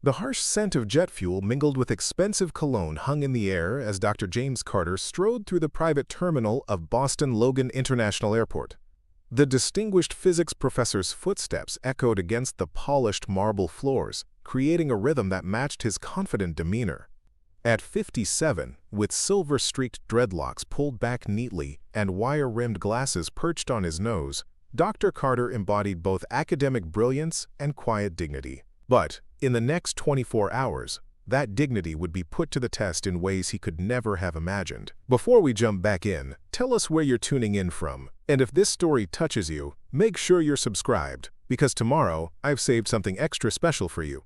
The harsh scent of jet fuel mingled with expensive cologne hung in the air as Dr. James Carter strode through the private terminal of Boston Logan International Airport. The distinguished physics professor's footsteps echoed against the polished marble floors, creating a rhythm that matched his confident demeanor. At 57, with silver-streaked dreadlocks pulled back neatly and wire-rimmed glasses perched on his nose, Dr. Carter embodied both academic brilliance and quiet dignity. But, in the next 24 hours, that dignity would be put to the test in ways he could never have imagined. Before we jump back in, tell us where you're tuning in from, and if this story touches you, make sure you're subscribed, because tomorrow I've saved something extra special for you.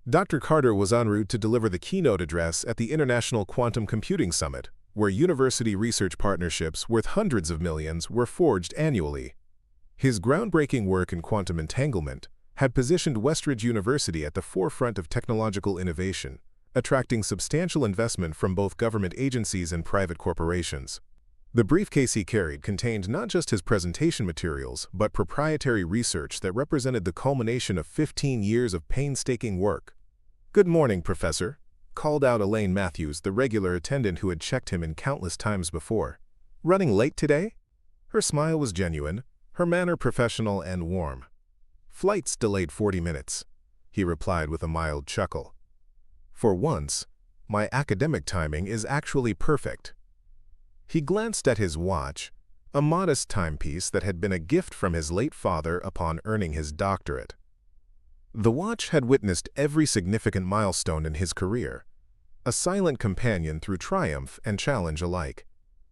Dr. Carter was en route to deliver the keynote address at the International Quantum Computing Summit, where university research partnerships worth hundreds of millions were forged annually. His groundbreaking work in quantum entanglement had positioned Westridge University at the forefront of technological innovation, attracting substantial investment from both government agencies and private corporations. The briefcase he carried contained not just his presentation materials, but proprietary research that represented the culmination of 15 years of painstaking work. "Good morning, Professor," called out Elaine Matthews, the regular attendant who had checked him in countless times before. "Running late today?" Her smile was genuine, her manner professional and warm. "Flight's delayed 40 minutes," he replied with a mild chuckle. "For once, my academic timing is actually perfect." He glanced at his watch, a modest timepiece that had been a gift from his late father upon earning his doctorate. The watch had witnessed every significant milestone in his career, a silent companion through triumph and challenge alike.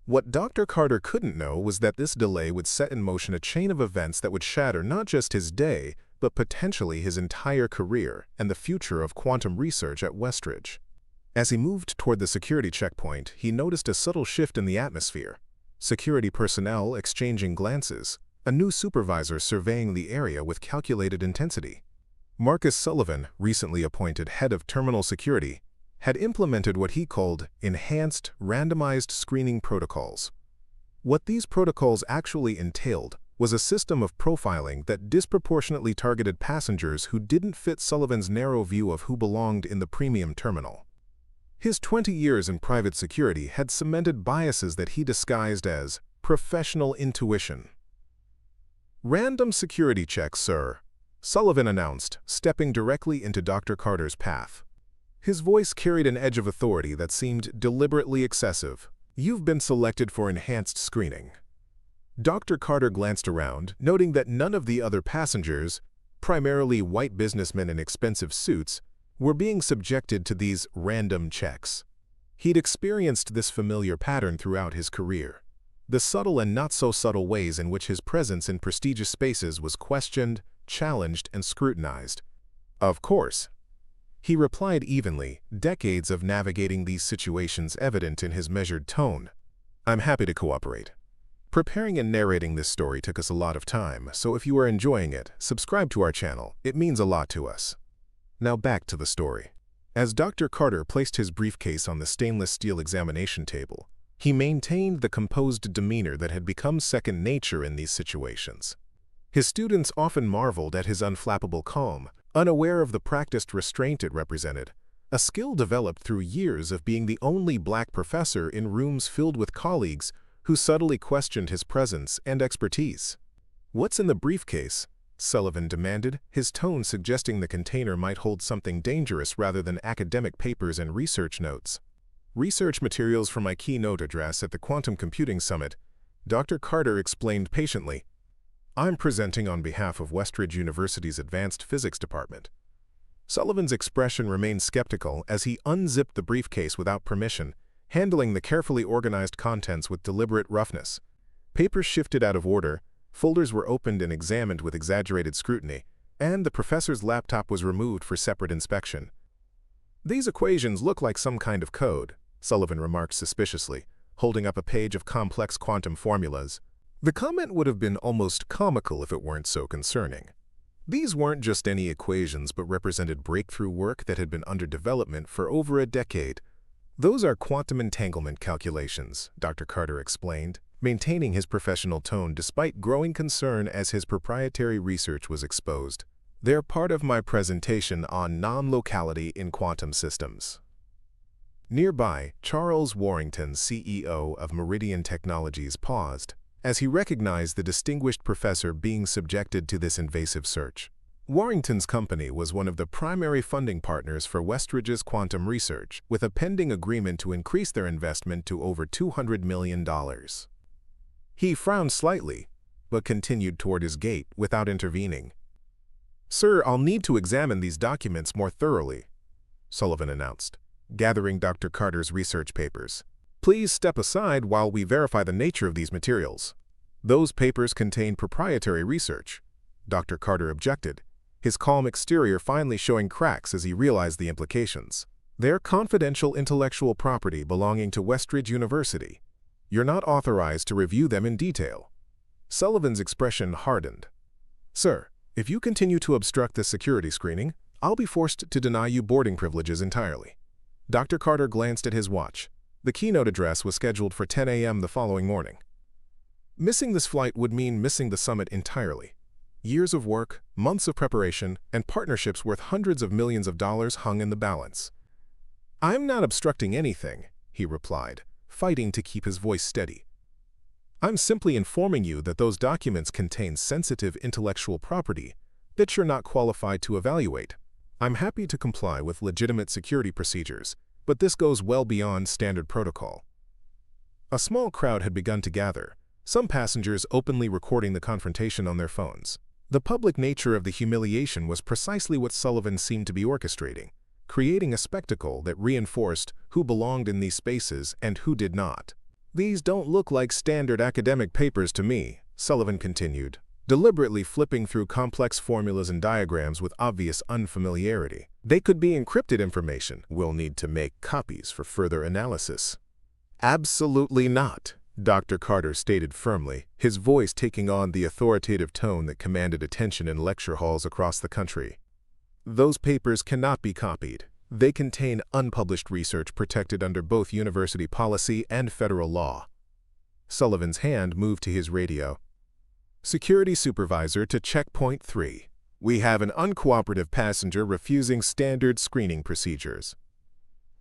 What Dr. Carter couldn't know was that this delay would set in motion a chain of events that would shatter not just his day, but potentially his entire career and the future of quantum research at Westridge. As he moved toward the security checkpoint, he noticed a subtle shift in the atmosphere. Security personnel exchanging glances, a new supervisor surveying the area with calculated intensity. Marcus Sullivan, recently appointed head of terminal security, had implemented what he called enhanced randomized screening protocols. What these protocols actually entailed was a system of profiling that disproportionately targeted passengers who didn't fit Sullivan's narrow view of who belonged in the premium terminal. His 20 years in private security had cemented biases that he disguised as professional intuition. "Random security checks, sir," Sullivan announced, stepping directly into Dr. Carter's path. His voice carried an edge of authority that seemed deliberately excessive. "You've been selected for enhanced screening." Dr. Carter glanced around, noting that none of the other passengers, primarily white businessmen in expensive suits, were being subjected to these random checks. He'd experienced this familiar pattern throughout his career, the subtle and not-so-subtle ways in which his presence in prestigious spaces was questioned, challenged, and scrutinized. "Of course," he replied evenly, decades of navigating these situations evident in his measured tone. "I'm happy to cooperate." Preparing and narrating this story took us a lot of time, so if you are enjoying it, subscribe to our channel. It means a lot to us. Now back to the story. As Dr. Carter placed his briefcase on the stainless steel examination table, he maintained the composed demeanor that had become second nature in these situations. His students often marveled at his unflappable calm, unaware of the practiced restraint it represented, a skill developed through years of being the only black professor in rooms filled with colleagues who subtly questioned his presence and expertise. "What's in the briefcase?" Sullivan demanded, his tone suggesting the container might hold something dangerous rather than academic papers and research notes. "Research materials for my keynote address at the Quantum Computing Summit," Dr. Carter explained patiently. "I'm presenting on behalf of Westridge University's Advanced Physics Department." Sullivan's expression remained skeptical as he unzipped the briefcase without permission, handling the carefully organized contents with deliberate roughness. Papers shifted out of order, folders were opened and examined with exaggerated scrutiny, and the professor's laptop was removed for separate inspection. "These equations look like some kind of code," Sullivan remarked suspiciously, holding up a page of complex quantum formulas. The comment would have been almost comical if it weren't so concerning. These weren't just any equations but represented breakthrough work that had been under development for over a decade. "Those are quantum entanglement calculations," Dr. Carter explained, maintaining his professional tone despite growing concern as his proprietary research was exposed. They're part of my presentation on non-locality in quantum systems. Nearby, Charles Warrington, CEO of Meridian Technologies, paused as he recognized the distinguished professor being subjected to this invasive search. Warrington's company was one of the primary funding partners for Westridge's quantum research, with a pending agreement to increase their investment to over $200 million. He frowned slightly, but continued toward his gate without intervening. "Sir, I'll need to examine these documents more thoroughly," Sullivan announced, gathering Dr. Carter's research papers. "Please step aside while we verify the nature of these materials." "Those papers contain proprietary research," Dr. Carter objected, his calm exterior finally showing cracks as he realized the implications. "They're confidential intellectual property belonging to Westridge University. You're not authorized to review them in detail." Sullivan's expression hardened. "Sir, if you continue to obstruct this security screening, I'll be forced to deny you boarding privileges entirely." Dr. Carter glanced at his watch. The keynote address was scheduled for 10 a.m. the following morning. Missing this flight would mean missing the summit entirely. Years of work, months of preparation, and partnerships worth hundreds of millions of dollars hung in the balance. "I'm not obstructing anything," he replied, fighting to keep his voice steady. "I'm simply informing you that those documents contain sensitive intellectual property that you're not qualified to evaluate. I'm happy to comply with legitimate security procedures, but this goes well beyond standard protocol." A small crowd had begun to gather, some passengers openly recording the confrontation on their phones. The public nature of the humiliation was precisely what Sullivan seemed to be orchestrating, creating a spectacle that reinforced who belonged in these spaces and who did not. "These don't look like standard academic papers to me," Sullivan continued, deliberately flipping through complex formulas and diagrams with obvious unfamiliarity. "They could be encrypted information. We'll need to make copies for further analysis." "Absolutely not," Dr. Carter stated firmly, his voice taking on the authoritative tone that commanded attention in lecture halls across the country. "Those papers cannot be copied. They contain unpublished research protected under both university policy and federal law." Sullivan's hand moved to his radio. "Security supervisor to checkpoint 3. We have an uncooperative passenger refusing standard screening procedures."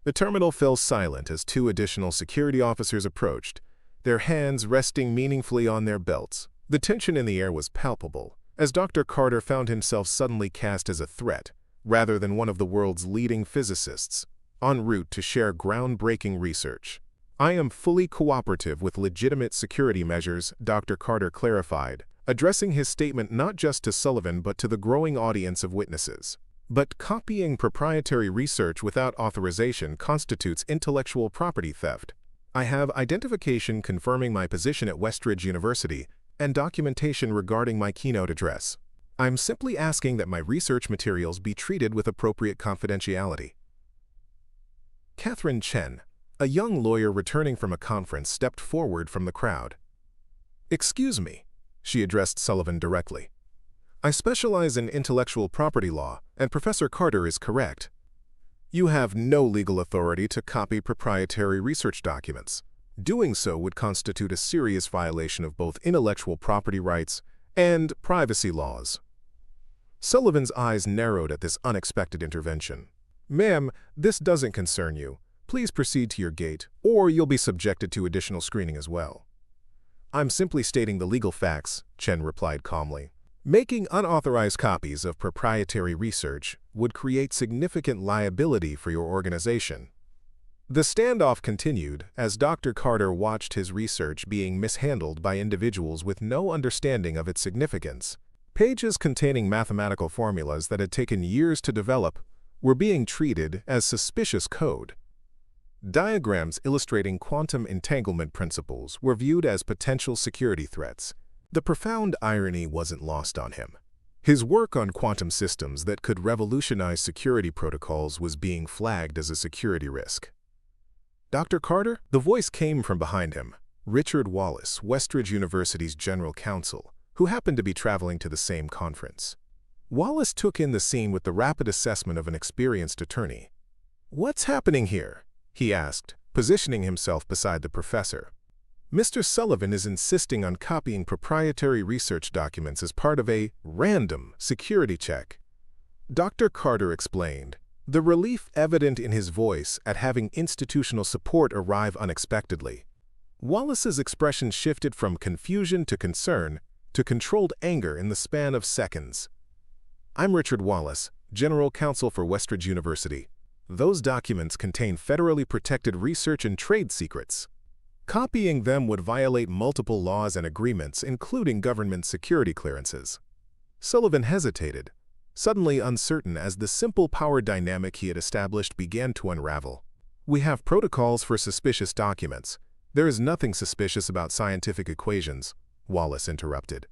The terminal fell silent as two additional security officers approached, their hands resting meaningfully on their belts. The tension in the air was palpable, as Dr. Carter found himself suddenly cast as a threat, rather than one of the world's leading physicists, en route to share groundbreaking research. "I am fully cooperative with legitimate security measures," Dr. Carter clarified, addressing his statement not just to Sullivan but to the growing audience of witnesses. "But copying proprietary research without authorization constitutes intellectual property theft. I have identification confirming my position at Westridge University and documentation regarding my keynote address. I'm simply asking that my research materials be treated with appropriate confidentiality." Catherine Chen, a young lawyer returning from a conference, stepped forward from the crowd. "Excuse me," she addressed Sullivan directly. "I specialize in intellectual property law, and Professor Carter is correct. You have no legal authority to copy proprietary research documents. Doing so would constitute a serious violation of both intellectual property rights and privacy laws." Sullivan's eyes narrowed at this unexpected intervention. "Ma'am, this doesn't concern you. Please proceed to your gate, or you'll be subjected to additional screening as well." "I'm simply stating the legal facts," Chen replied calmly. "Making unauthorized copies of proprietary research would create significant liability for your organization." The standoff continued as Dr. Carter watched his research being mishandled by individuals with no understanding of its significance. Pages containing mathematical formulas that had taken years to develop were being treated as suspicious code. Diagrams illustrating quantum entanglement principles were viewed as potential security threats. The profound irony wasn't lost on him. His work on quantum systems that could revolutionize security protocols was being flagged as a security risk. "Dr. Carter?" The voice came from behind him. Richard Wallace, Westridge University's general counsel, who happened to be traveling to the same conference. Wallace took in the scene with the rapid assessment of an experienced attorney. "What's happening here?" he asked, positioning himself beside the professor. "Mr. Sullivan is insisting on copying proprietary research documents as part of a random security check. Dr. Carter explained, the relief evident in his voice at having institutional support arrive unexpectedly. Wallace's expression shifted from confusion to concern to controlled anger in the span of seconds. "I'm Richard Wallace, General Counsel for Westridge University. Those documents contain federally protected research and trade secrets. Copying them would violate multiple laws and agreements, including government security clearances." Sullivan hesitated, suddenly uncertain as the simple power dynamic he had established began to unravel. "We have protocols for suspicious documents. There is nothing suspicious about scientific equations," Wallace interrupted.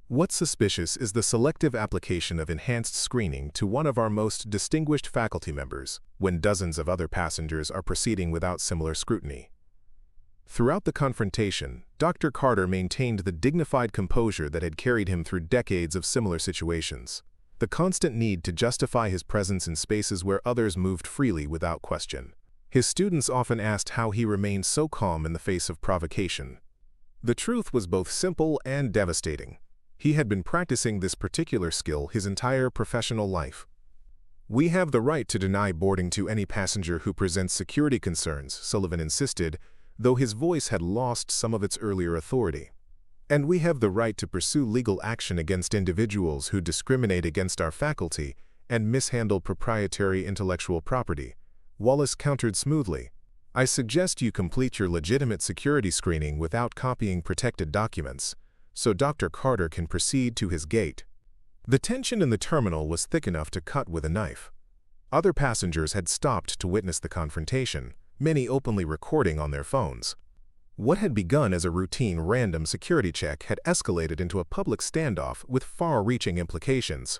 "What's suspicious is the selective application of enhanced screening to one of our most distinguished faculty members, when dozens of other passengers are proceeding without similar scrutiny." Throughout the confrontation, Dr. Carter maintained the dignified composure that had carried him through decades of similar situations. The constant need to justify his presence in spaces where others moved freely without question. His students often asked how he remained so calm in the face of provocation. The truth was both simple and devastating. He had been practicing this particular skill his entire professional life. "We have the right to deny boarding to any passenger who presents security concerns," Sullivan insisted, though his voice had lost some of its earlier authority. "And we have the right to pursue legal action against individuals who discriminate against our faculty and mishandle proprietary intellectual property," Wallace countered smoothly. "I suggest you complete your legitimate security screening without copying protected documents, so Dr. Carter can proceed to his gate." The tension in the terminal was thick enough to cut with a knife. Other passengers had stopped to witness the confrontation, many openly recording on their phones. What had begun as a routine random security check had escalated into a public standoff with far-reaching implications.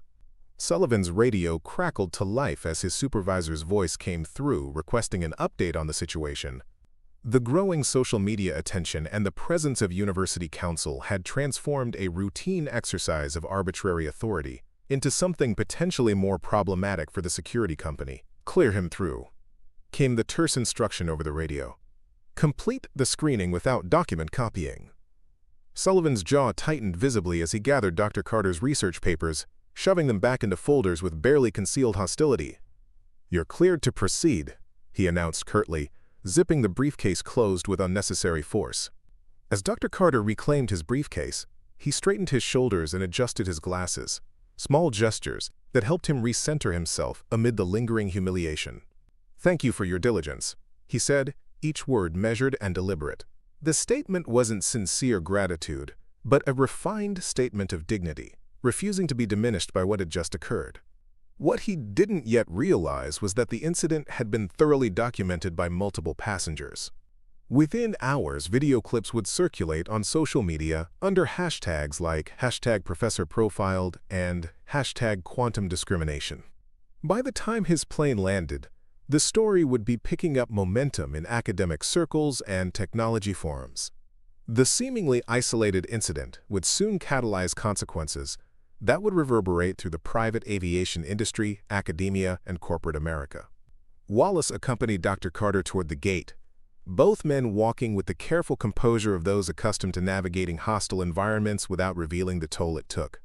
Sullivan's radio crackled to life as his supervisor's voice came through, requesting an update on the situation. The growing social media attention and the presence of university counsel had transformed a routine exercise of arbitrary authority into something potentially more problematic for the security company. "Clear him through," came the terse instruction over the radio. "Complete the screening without document copying." Sullivan's jaw tightened visibly as he gathered Dr. Carter's research papers, shoving them back into folders with barely concealed hostility. "You're cleared to proceed," he announced curtly, zipping the briefcase closed with unnecessary force. As Dr. Carter reclaimed his briefcase, he straightened his shoulders and adjusted his glasses, small gestures that helped him recenter himself amid the lingering humiliation. "Thank you for your diligence," he said, each word measured and deliberate. The statement wasn't sincere gratitude, but a refined statement of dignity, refusing to be diminished by what had just occurred. What he didn't yet realize was that the incident had been thoroughly documented by multiple passengers. Within hours, video clips would circulate on social media under hashtags like #ProfessorProfiled and #QuantumDiscrimination. By the time his plane landed, the story would be picking up momentum in academic circles and technology forums. The seemingly isolated incident would soon catalyze consequences that would reverberate through the private aviation industry, academia, and corporate America. Wallace accompanied Dr. Carter toward the gate, both men walking with the careful composure of those accustomed to navigating hostile environments without revealing the toll it took.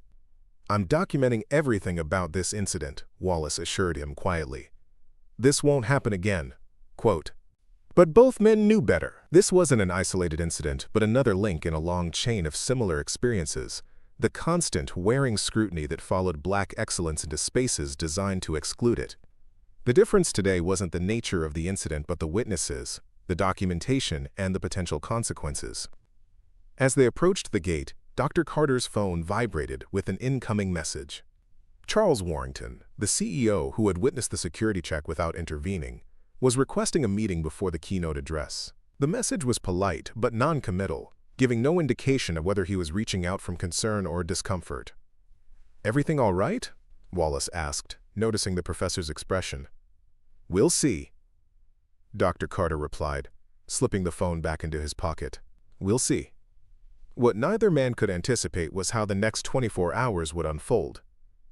"I'm documenting everything about this incident," Wallace assured him quietly. "This won't happen again." Quote. But both men knew better. This wasn't an isolated incident, but another link in a long chain of similar experiences. The constant, wearing scrutiny that followed black excellence into spaces designed to exclude it. The difference today wasn't the nature of the incident but the witnesses, the documentation, and the potential consequences. As they approached the gate, Dr. Carter's phone vibrated with an incoming message. Charles Warrington, the CEO who had witnessed the security check without intervening, was requesting a meeting before the keynote address. The message was polite but non-committal, giving no indication of whether he was reaching out from concern or discomfort. "Everything all right?" Wallace asked, noticing the professor's expression. "We'll see," Dr. Carter replied, slipping the phone back into his pocket. "We'll see." What neither man could anticipate was how the next 24 hours would unfold,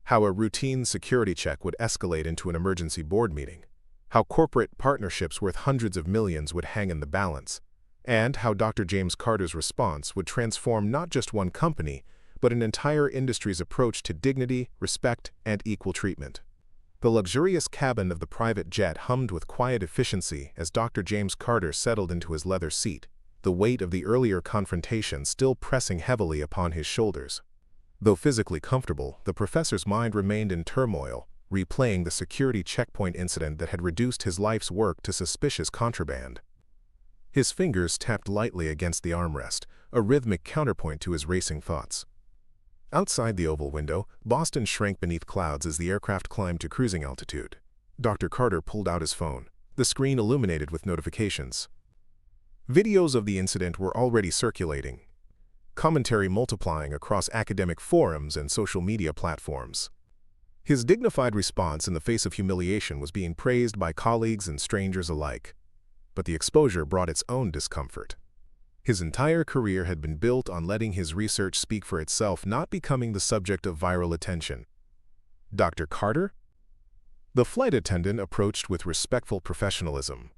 how a routine security check would escalate into an emergency board meeting, how corporate partnerships worth hundreds of millions would hang in the balance, and how Dr. James Carter's response would transform not just one company, but an entire industry's approach to dignity, respect, and equal treatment. The luxurious cabin of the private jet hummed with quiet efficiency as Dr. James Carter settled into his leather seat, the weight of the earlier confrontation still pressing heavily upon his shoulders. Though physically comfortable, the professor's mind remained in turmoil, replaying the security checkpoint incident that had reduced his life's work to suspicious contraband. His fingers tapped lightly against the armrest, a rhythmic counterpoint to his racing thoughts. Outside the oval window, Boston shrank beneath clouds as the aircraft climbed to cruising altitude. Dr. Carter pulled out his phone, the screen illuminated with notifications. Videos of the incident were already circulating, commentary multiplying across academic forums and social media platforms. His dignified response in the face of humiliation was being praised by colleagues and strangers alike. But the exposure brought its own discomfort. His entire career had been built on letting his research speak for itself, not becoming the subject of viral attention. Dr. Carter? The flight attendant approached with respectful professionalism.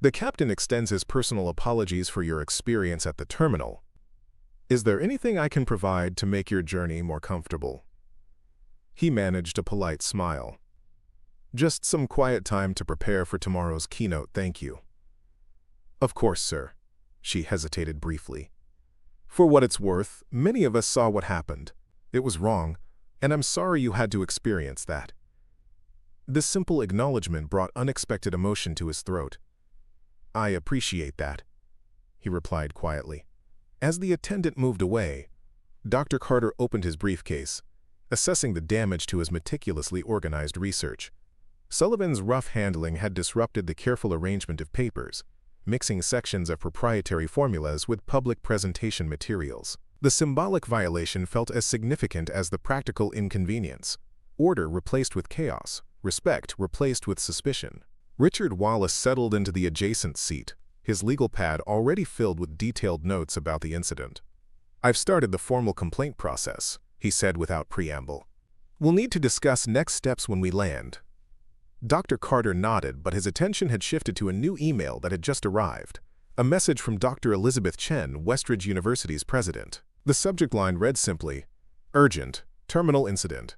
The captain extends his personal apologies for your experience at the terminal. Is there anything I can provide to make your journey more comfortable? He managed a polite smile. Just some quiet time to prepare for tomorrow's keynote, thank you. Of course, sir. She hesitated briefly. For what it's worth, many of us saw what happened. It was wrong, and I'm sorry you had to experience that. This simple acknowledgement brought unexpected emotion to his throat. I appreciate that, he replied quietly. As the attendant moved away, Dr. Carter opened his briefcase, assessing the damage to his meticulously organized research. Sullivan's rough handling had disrupted the careful arrangement of papers, mixing sections of proprietary formulas with public presentation materials. The symbolic violation felt as significant as the practical inconvenience. Order replaced with chaos, respect replaced with suspicion. Richard Wallace settled into the adjacent seat, his legal pad already filled with detailed notes about the incident. I've started the formal complaint process, he said without preamble. We'll need to discuss next steps when we land. Dr. Carter nodded, but his attention had shifted to a new email that had just arrived. A message from Dr. Elizabeth Chen, Westridge University's president. The subject line read simply, Urgent, Terminal Incident.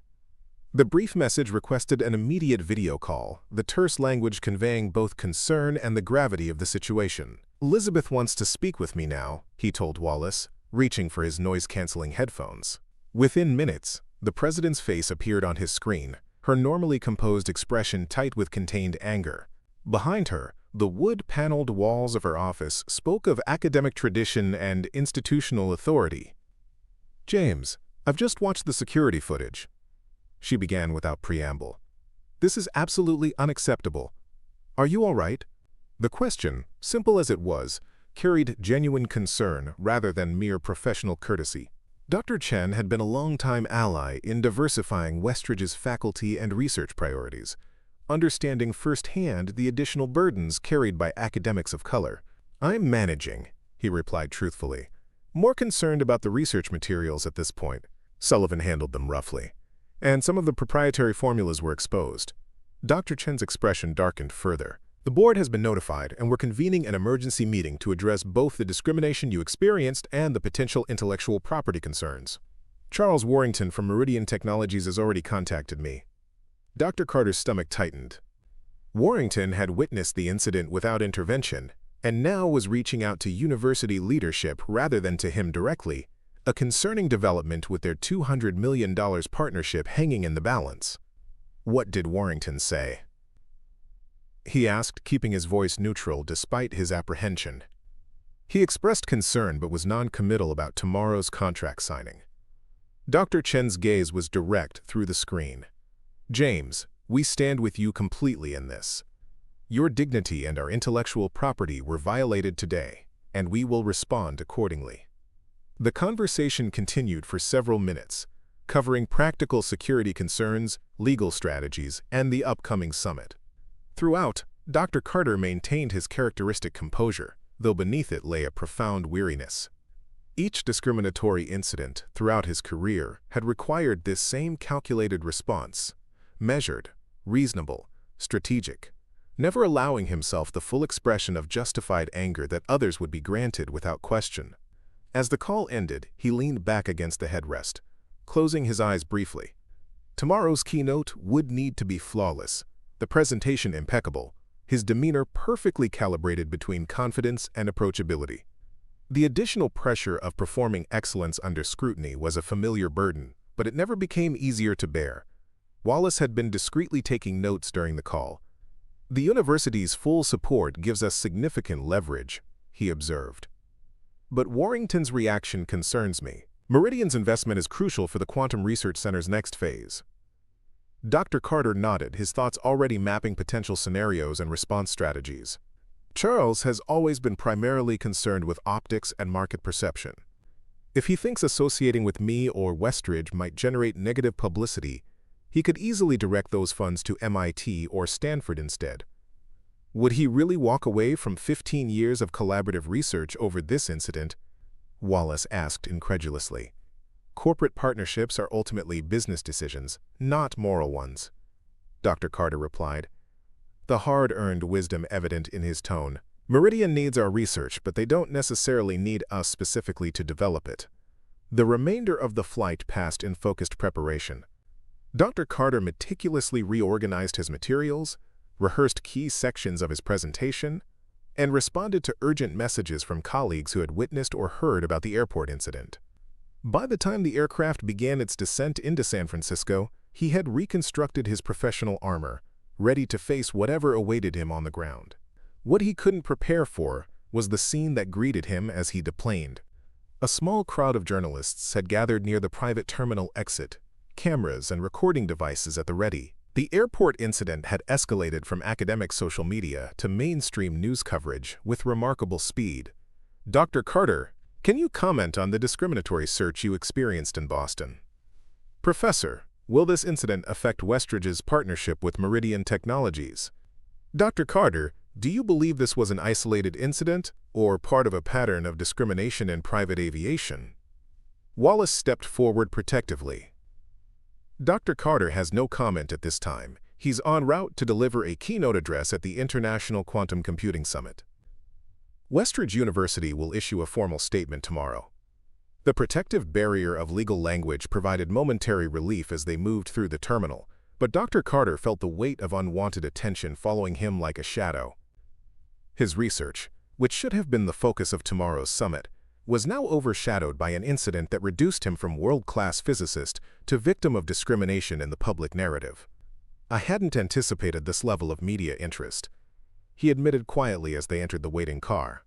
The brief message requested an immediate video call, the terse language conveying both concern and the gravity of the situation. Elizabeth wants to speak with me now, he told Wallace, reaching for his noise-canceling headphones. Within minutes, the president's face appeared on his screen, her normally composed expression tight with contained anger. Behind her, the wood-paneled walls of her office spoke of academic tradition and institutional authority. James, I've just watched the security footage, she began without preamble. This is absolutely unacceptable. Are you all right? The question, simple as it was, carried genuine concern rather than mere professional courtesy. Dr. Chen had been a long-time ally in diversifying Westridge's faculty and research priorities, understanding firsthand the additional burdens carried by academics of color. I'm managing, he replied truthfully, more concerned about the research materials at this point. Sullivan handled them roughly, and some of the proprietary formulas were exposed. Dr. Chen's expression darkened further. The board has been notified, and we're convening an emergency meeting to address both the discrimination you experienced and the potential intellectual property concerns. Charles Warrington from Meridian Technologies has already contacted me. Dr. Carter's stomach tightened. Warrington had witnessed the incident without intervention, and now was reaching out to university leadership rather than to him directly, a concerning development with their $200 million partnership hanging in the balance. What did Warrington say? He asked, keeping his voice neutral despite his apprehension. He expressed concern but was non-committal about tomorrow's contract signing. Dr. Chen's gaze was direct through the screen. James, we stand with you completely in this. Your dignity and our intellectual property were violated today, and we will respond accordingly. The conversation continued for several minutes, covering practical security concerns, legal strategies, and the upcoming summit. Throughout, Dr. Carter maintained his characteristic composure, though beneath it lay a profound weariness. Each discriminatory incident throughout his career had required this same calculated response, measured, reasonable, strategic, never allowing himself the full expression of justified anger that others would be granted without question. As the call ended, he leaned back against the headrest, closing his eyes briefly. Tomorrow's keynote would need to be flawless, the presentation impeccable, his demeanor perfectly calibrated between confidence and approachability. The additional pressure of performing excellence under scrutiny was a familiar burden, but it never became easier to bear. Wallace had been discreetly taking notes during the call. "The university's full support gives us significant leverage," he observed. "But Warrington's reaction concerns me. Meridian's investment is crucial for the Quantum Research Center's next phase." Dr. Carter nodded, his thoughts already mapping potential scenarios and response strategies. "Charles has always been primarily concerned with optics and market perception. If he thinks associating with me or Westridge might generate negative publicity, he could easily direct those funds to MIT or Stanford instead. Would he really walk away from 15 years of collaborative research over this incident?" Wallace asked incredulously. "Corporate partnerships are ultimately business decisions, not moral ones," Dr. Carter replied, the hard-earned wisdom evident in his tone. "Meridian needs our research, but they don't necessarily need us specifically to develop it." The remainder of the flight passed in focused preparation. Dr. Carter meticulously reorganized his materials, rehearsed key sections of his presentation, and responded to urgent messages from colleagues who had witnessed or heard about the airport incident. By the time the aircraft began its descent into San Francisco, he had reconstructed his professional armor, ready to face whatever awaited him on the ground. What he couldn't prepare for was the scene that greeted him as he deplaned. A small crowd of journalists had gathered near the private terminal exit, cameras and recording devices at the ready. The airport incident had escalated from academic social media to mainstream news coverage with remarkable speed. "Dr. Carter, can you comment on the discriminatory search you experienced in Boston?" "Professor, will this incident affect Westridge's partnership with Meridian Technologies?" "Dr. Carter, do you believe this was an isolated incident or part of a pattern of discrimination in private aviation?" Wallace stepped forward protectively. "Dr. Carter has no comment at this time. He's en route to deliver a keynote address at the International Quantum Computing Summit. Westridge University will issue a formal statement tomorrow." The protective barrier of legal language provided momentary relief as they moved through the terminal, but Dr. Carter felt the weight of unwanted attention following him like a shadow. His research, which should have been the focus of tomorrow's summit, was now overshadowed by an incident that reduced him from world-class physicist to victim of discrimination in the public narrative. "I hadn't anticipated this level of media interest," he admitted quietly as they entered the waiting car.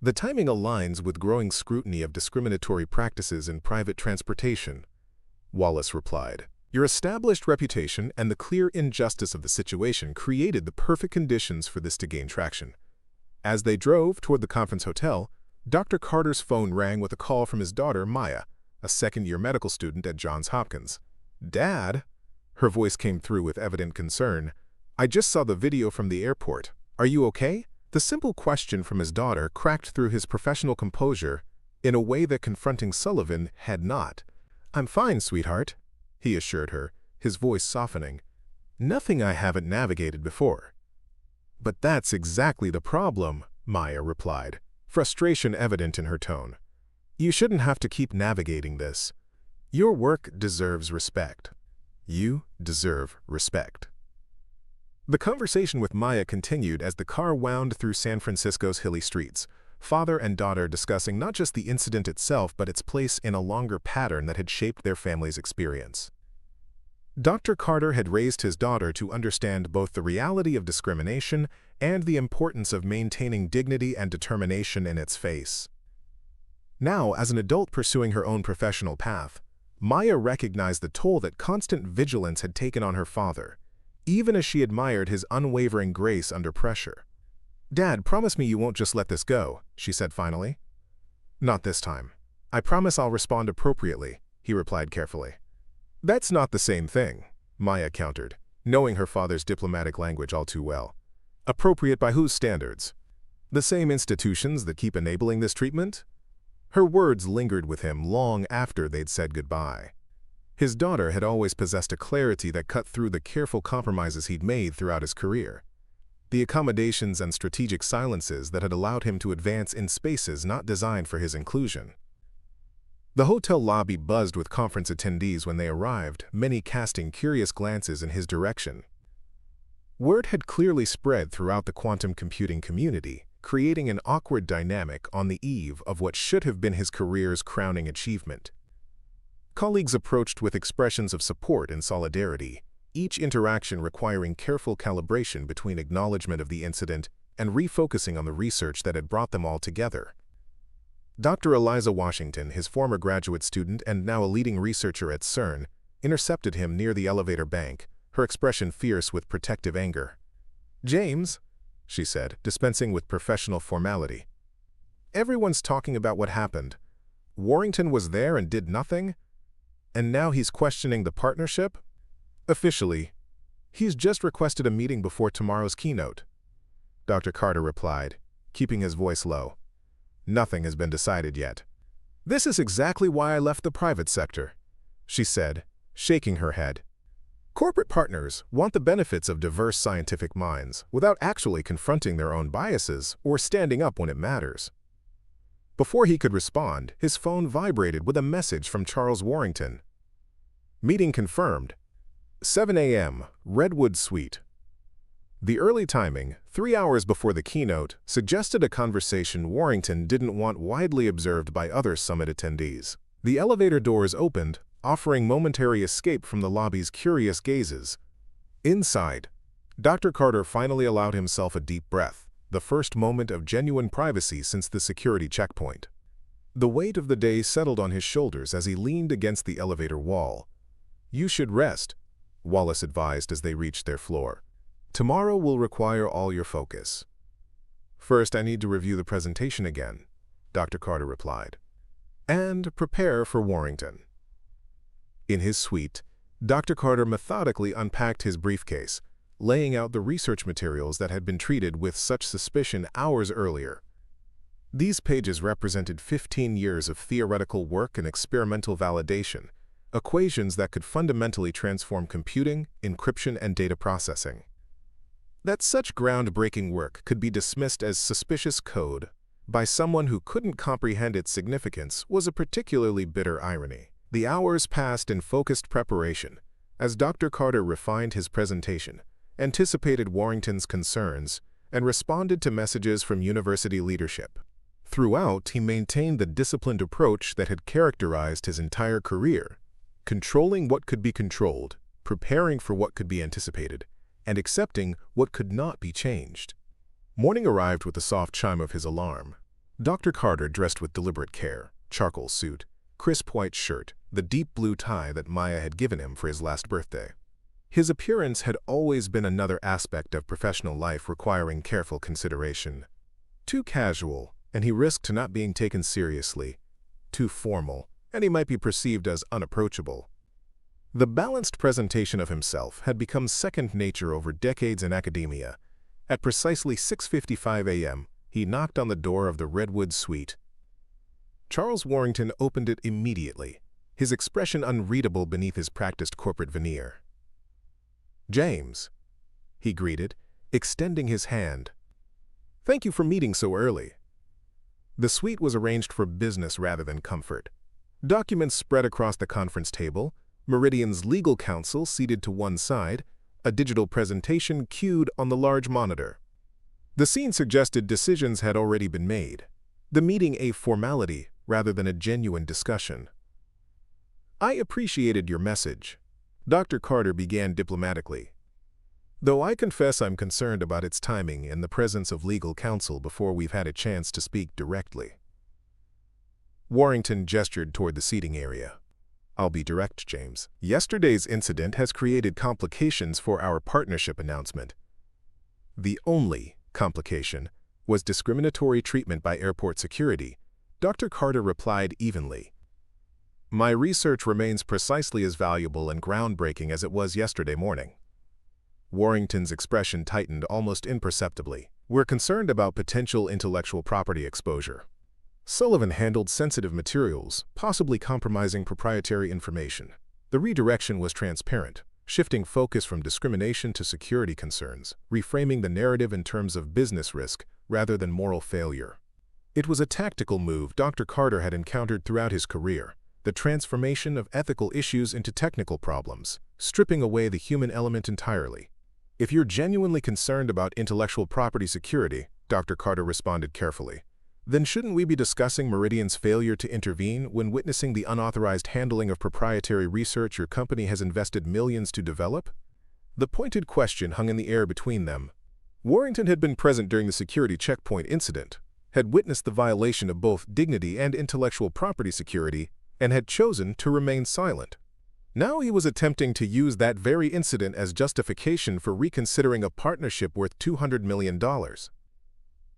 "The timing aligns with growing scrutiny of discriminatory practices in private transportation," Wallace replied. "Your established reputation and the clear injustice of the situation created the perfect conditions for this to gain traction." As they drove toward the conference hotel, Dr. Carter's phone rang with a call from his daughter, Maya, a second-year medical student at Johns Hopkins. "Dad?" Her voice came through with evident concern. "I just saw the video from the airport. Are you okay?" The simple question from his daughter cracked through his professional composure in a way that confronting Sullivan had not. "I'm fine, sweetheart," he assured her, his voice softening. "Nothing I haven't navigated before." "But that's exactly the problem," Maya replied, frustration evident in her tone. "You shouldn't have to keep navigating this. Your work deserves respect. You deserve respect." The conversation with Maya continued as the car wound through San Francisco's hilly streets, father and daughter discussing not just the incident itself but its place in a longer pattern that had shaped their family's experience. Dr. Carter had raised his daughter to understand both the reality of discrimination and the importance of maintaining dignity and determination in its face. Now, as an adult pursuing her own professional path, Maya recognized the toll that constant vigilance had taken on her father, even as she admired his unwavering grace under pressure. "Dad, promise me you won't just let this go," she said finally. "Not this time. I promise I'll respond appropriately," he replied carefully. "That's not the same thing," Maya countered, knowing her father's diplomatic language all too well. "Appropriate by whose standards? The same institutions that keep enabling this treatment?" Her words lingered with him long after they'd said goodbye. His daughter had always possessed a clarity that cut through the careful compromises he'd made throughout his career. The accommodations and strategic silences that had allowed him to advance in spaces not designed for his inclusion. The hotel lobby buzzed with conference attendees when they arrived, many casting curious glances in his direction. Word had clearly spread throughout the quantum computing community, creating an awkward dynamic on the eve of what should have been his career's crowning achievement. Colleagues approached with expressions of support and solidarity, each interaction requiring careful calibration between acknowledgement of the incident and refocusing on the research that had brought them all together. Dr. Eliza Washington, his former graduate student and now a leading researcher at CERN, intercepted him near the elevator bank, her expression fierce with protective anger. "James," she said, dispensing with professional formality. "Everyone's talking about what happened. Warrington was there and did nothing? And now he's questioning the partnership? Officially, he's just requested a meeting before tomorrow's keynote." Dr. Carter replied, keeping his voice low. "Nothing has been decided yet." "This is exactly why I left the private sector," she said, shaking her head. "Corporate partners want the benefits of diverse scientific minds without actually confronting their own biases or standing up when it matters." Before he could respond, his phone vibrated with a message from Charles Warrington. "Meeting confirmed. 7 a.m., Redwood Suite." The early timing, 3 hours before the keynote, suggested a conversation Warrington didn't want widely observed by other summit attendees. The elevator doors opened, offering momentary escape from the lobby's curious gazes. Inside, Dr. Carter finally allowed himself a deep breath, the first moment of genuine privacy since the security checkpoint. The weight of the day settled on his shoulders as he leaned against the elevator wall. "You should rest," Wallace advised as they reached their floor. "Tomorrow will require all your focus." "First, I need to review the presentation again," Dr. Carter replied. "And prepare for Warrington." In his suite, Dr. Carter methodically unpacked his briefcase, laying out the research materials that had been treated with such suspicion hours earlier. These pages represented 15 years of theoretical work and experimental validation, equations that could fundamentally transform computing, encryption, and data processing. That such groundbreaking work could be dismissed as suspicious code by someone who couldn't comprehend its significance was a particularly bitter irony. The hours passed in focused preparation, as Dr. Carter refined his presentation, anticipated Warrington's concerns, and responded to messages from university leadership. Throughout, he maintained the disciplined approach that had characterized his entire career, controlling what could be controlled, preparing for what could be anticipated, and accepting what could not be changed. Morning arrived with the soft chime of his alarm. Dr. Carter, dressed with deliberate care, charcoal suit, crisp white shirt, the deep blue tie that Maya had given him for his last birthday. His appearance had always been another aspect of professional life requiring careful consideration. Too casual, and he risked not being taken seriously. Too formal, and he might be perceived as unapproachable. The balanced presentation of himself had become second nature over decades in academia. At precisely 6:55 a.m., he knocked on the door of the Redwood Suite. Charles Warrington opened it immediately, his expression unreadable beneath his practiced corporate veneer. "James," he greeted, extending his hand. "Thank you for meeting so early." The suite was arranged for business rather than comfort. Documents spread across the conference table, Meridian's legal counsel seated to one side, a digital presentation queued on the large monitor. The scene suggested decisions had already been made, the meeting a formality rather than a genuine discussion. "I appreciated your message," Dr. Carter began diplomatically, "though I confess I'm concerned about its timing in the presence of legal counsel before we've had a chance to speak directly." Warrington gestured toward the seating area. "I'll be direct, James. Yesterday's incident has created complications for our partnership announcement. The only complication was discriminatory treatment by airport security," Dr. Carter replied evenly. "My research remains precisely as valuable and groundbreaking as it was yesterday morning." Warrington's expression tightened almost imperceptibly. "We're concerned about potential intellectual property exposure. Sullivan handled sensitive materials, possibly compromising proprietary information. The redirection was transparent, shifting focus from discrimination to security concerns, reframing the narrative in terms of business risk rather than moral failure. It was a tactical move Dr. Carter had encountered throughout his career, the transformation of ethical issues into technical problems, stripping away the human element entirely. If you're genuinely concerned about intellectual property security, Dr. Carter responded carefully, then shouldn't we be discussing Meridian's failure to intervene when witnessing the unauthorized handling of proprietary research your company has invested millions to develop? The pointed question hung in the air between them. Warrington had been present during the security checkpoint incident, had witnessed the violation of both dignity and intellectual property security, and had chosen to remain silent. Now he was attempting to use that very incident as justification for reconsidering a partnership worth $200 million.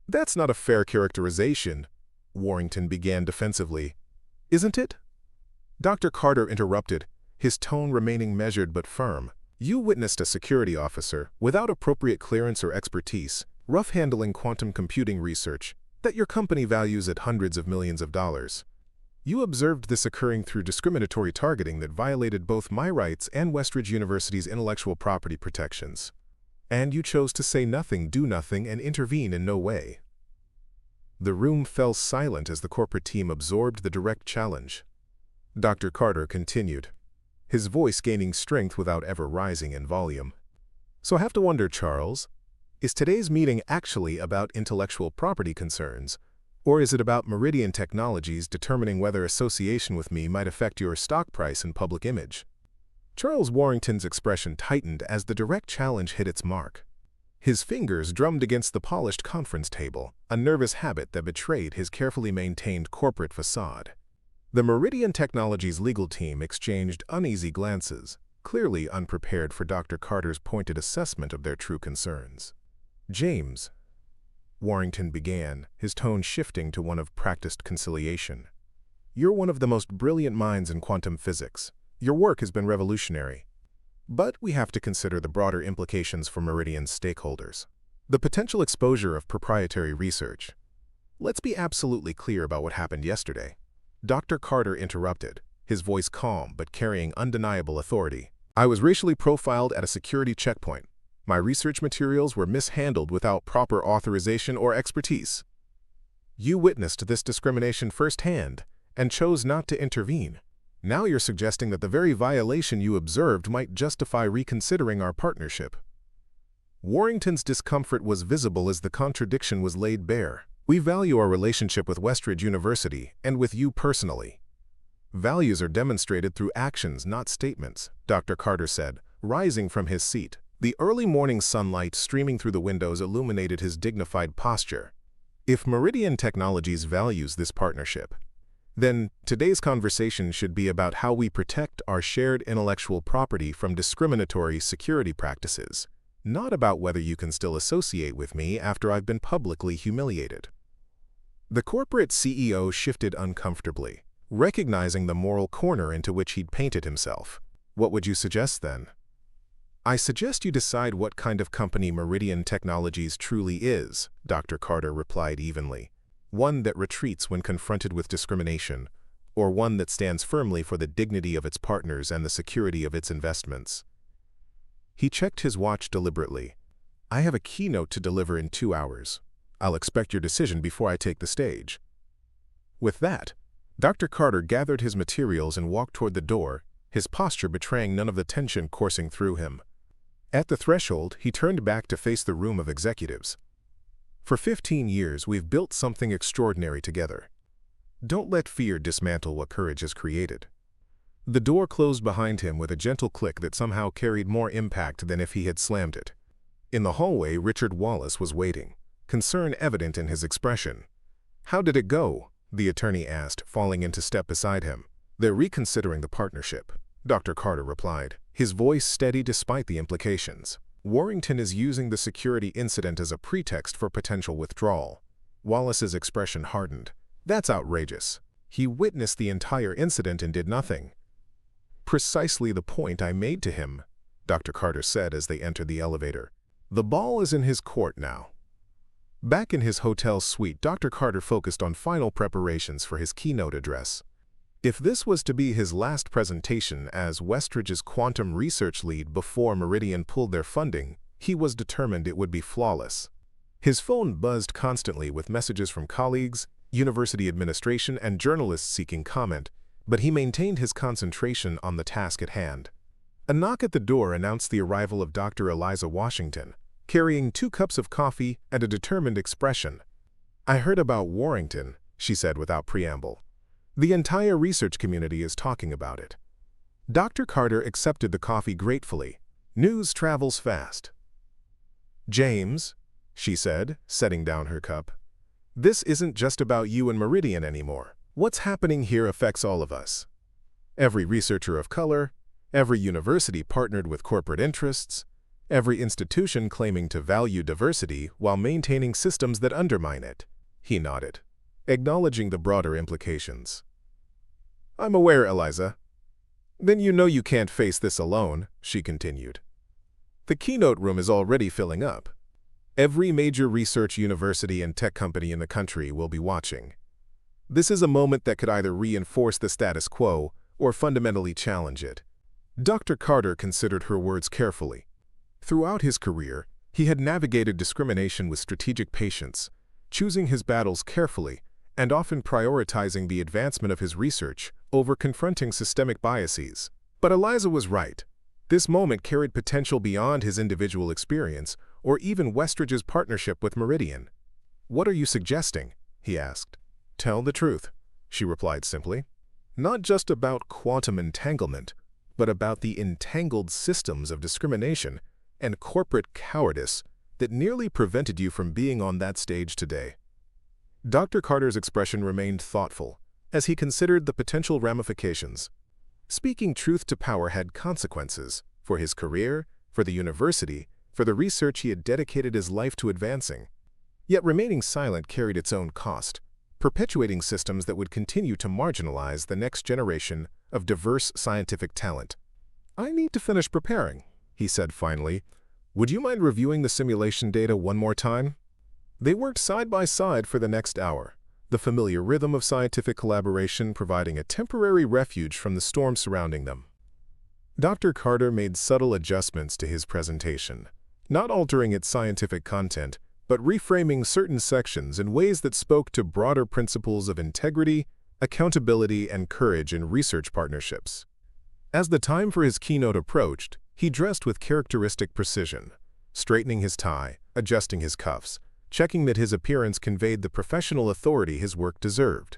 That's not a fair characterization, Warrington began defensively. Isn't it? Dr. Carter interrupted, his tone remaining measured but firm. You witnessed a security officer, without appropriate clearance or expertise, rough-handling quantum computing research that your company values at hundreds of millions of dollars. You observed this occurring through discriminatory targeting that violated both my rights and Westridge University's intellectual property protections. And you chose to say nothing, do nothing, and intervene in no way. The room fell silent as the corporate team absorbed the direct challenge. Dr. Carter continued, his voice gaining strength without ever rising in volume. So I have to wonder, Charles, is today's meeting actually about intellectual property concerns, or is it about Meridian Technologies determining whether association with me might affect your stock price and public image? Charles Warrington's expression tightened as the direct challenge hit its mark. His fingers drummed against the polished conference table, a nervous habit that betrayed his carefully maintained corporate facade. The Meridian Technologies legal team exchanged uneasy glances, clearly unprepared for Dr. Carter's pointed assessment of their true concerns. James, Warrington began, his tone shifting to one of practiced conciliation. You're one of the most brilliant minds in quantum physics. Your work has been revolutionary. But we have to consider the broader implications for Meridian's stakeholders. The potential exposure of proprietary research. Let's be absolutely clear about what happened yesterday. Dr. Carter interrupted, his voice calm but carrying undeniable authority. I was racially profiled at a security checkpoint. My research materials were mishandled without proper authorization or expertise. You witnessed this discrimination firsthand and chose not to intervene. Now you're suggesting that the very violation you observed might justify reconsidering our partnership. Warrington's discomfort was visible as the contradiction was laid bare. We value our relationship with Westridge University and with you personally. Values are demonstrated through actions, not statements, Dr. Carter said, rising from his seat. The early morning sunlight streaming through the windows illuminated his dignified posture. If Meridian Technologies values this partnership, then today's conversation should be about how we protect our shared intellectual property from discriminatory security practices, not about whether you can still associate with me after I've been publicly humiliated. The corporate CEO shifted uncomfortably, recognizing the moral corner into which he'd painted himself. What would you suggest then? I suggest you decide what kind of company Meridian Technologies truly is, Dr. Carter replied evenly. One that retreats when confronted with discrimination, or one that stands firmly for the dignity of its partners and the security of its investments. He checked his watch deliberately. I have a keynote to deliver in 2 hours. I'll expect your decision before I take the stage. With that, Dr. Carter gathered his materials and walked toward the door, his posture betraying none of the tension coursing through him. At the threshold, he turned back to face the room of executives. For 15 years, we've built something extraordinary together. Don't let fear dismantle what courage has created. The door closed behind him with a gentle click that somehow carried more impact than if he had slammed it. In the hallway, Richard Wallace was waiting, concern evident in his expression. How did it go? The attorney asked, falling into step beside him. They're reconsidering the partnership, Dr. Carter replied, his voice steady despite the implications. Warrington is using the security incident as a pretext for potential withdrawal. Wallace's expression hardened. That's outrageous. He witnessed the entire incident and did nothing. Precisely the point I made to him, Dr. Carter said as they entered the elevator. The ball is in his court now. Back in his hotel suite, Dr. Carter focused on final preparations for his keynote address. If this was to be his last presentation as Westridge's quantum research lead before Meridian pulled their funding, he was determined it would be flawless. His phone buzzed constantly with messages from colleagues, university administration, and journalists seeking comment, but he maintained his concentration on the task at hand. A knock at the door announced the arrival of Dr. Eliza Washington, carrying 2 cups of coffee and a determined expression. "I heard about Warrington," she said without preamble. "The entire research community is talking about it." Dr. Carter accepted the coffee gratefully. News travels fast. "James," she said, setting down her cup, "this isn't just about you and Meridian anymore. What's happening here affects all of us. Every researcher of color, every university partnered with corporate interests, every institution claiming to value diversity while maintaining systems that undermine it." He nodded, acknowledging the broader implications. "I'm aware, Eliza." "Then you know you can't face this alone," she continued. "The keynote room is already filling up. Every major research university and tech company in the country will be watching. This is a moment that could either reinforce the status quo or fundamentally challenge it." Dr. Carter considered her words carefully. Throughout his career, he had navigated discrimination with strategic patience, choosing his battles carefully and often prioritizing the advancement of his research over confronting systemic biases. But Eliza was right. This moment carried potential beyond his individual experience or even Westridge's partnership with Meridian. "What are you suggesting?" he asked. "Tell the truth," she replied simply. "Not just about quantum entanglement, but about the entangled systems of discrimination and corporate cowardice that nearly prevented you from being on that stage today." Dr. Carter's expression remained thoughtful as he considered the potential ramifications. Speaking truth to power had consequences for his career, for the university, for the research he had dedicated his life to advancing. Yet remaining silent carried its own cost, perpetuating systems that would continue to marginalize the next generation of diverse scientific talent. "I need to finish preparing," he said finally. "Would you mind reviewing the simulation data one more time?" They worked side by side for the next hour, the familiar rhythm of scientific collaboration providing a temporary refuge from the storm surrounding them. Dr. Carter made subtle adjustments to his presentation, not altering its scientific content, but reframing certain sections in ways that spoke to broader principles of integrity, accountability, and courage in research partnerships. As the time for his keynote approached, he dressed with characteristic precision, straightening his tie, adjusting his cuffs, checking that his appearance conveyed the professional authority his work deserved.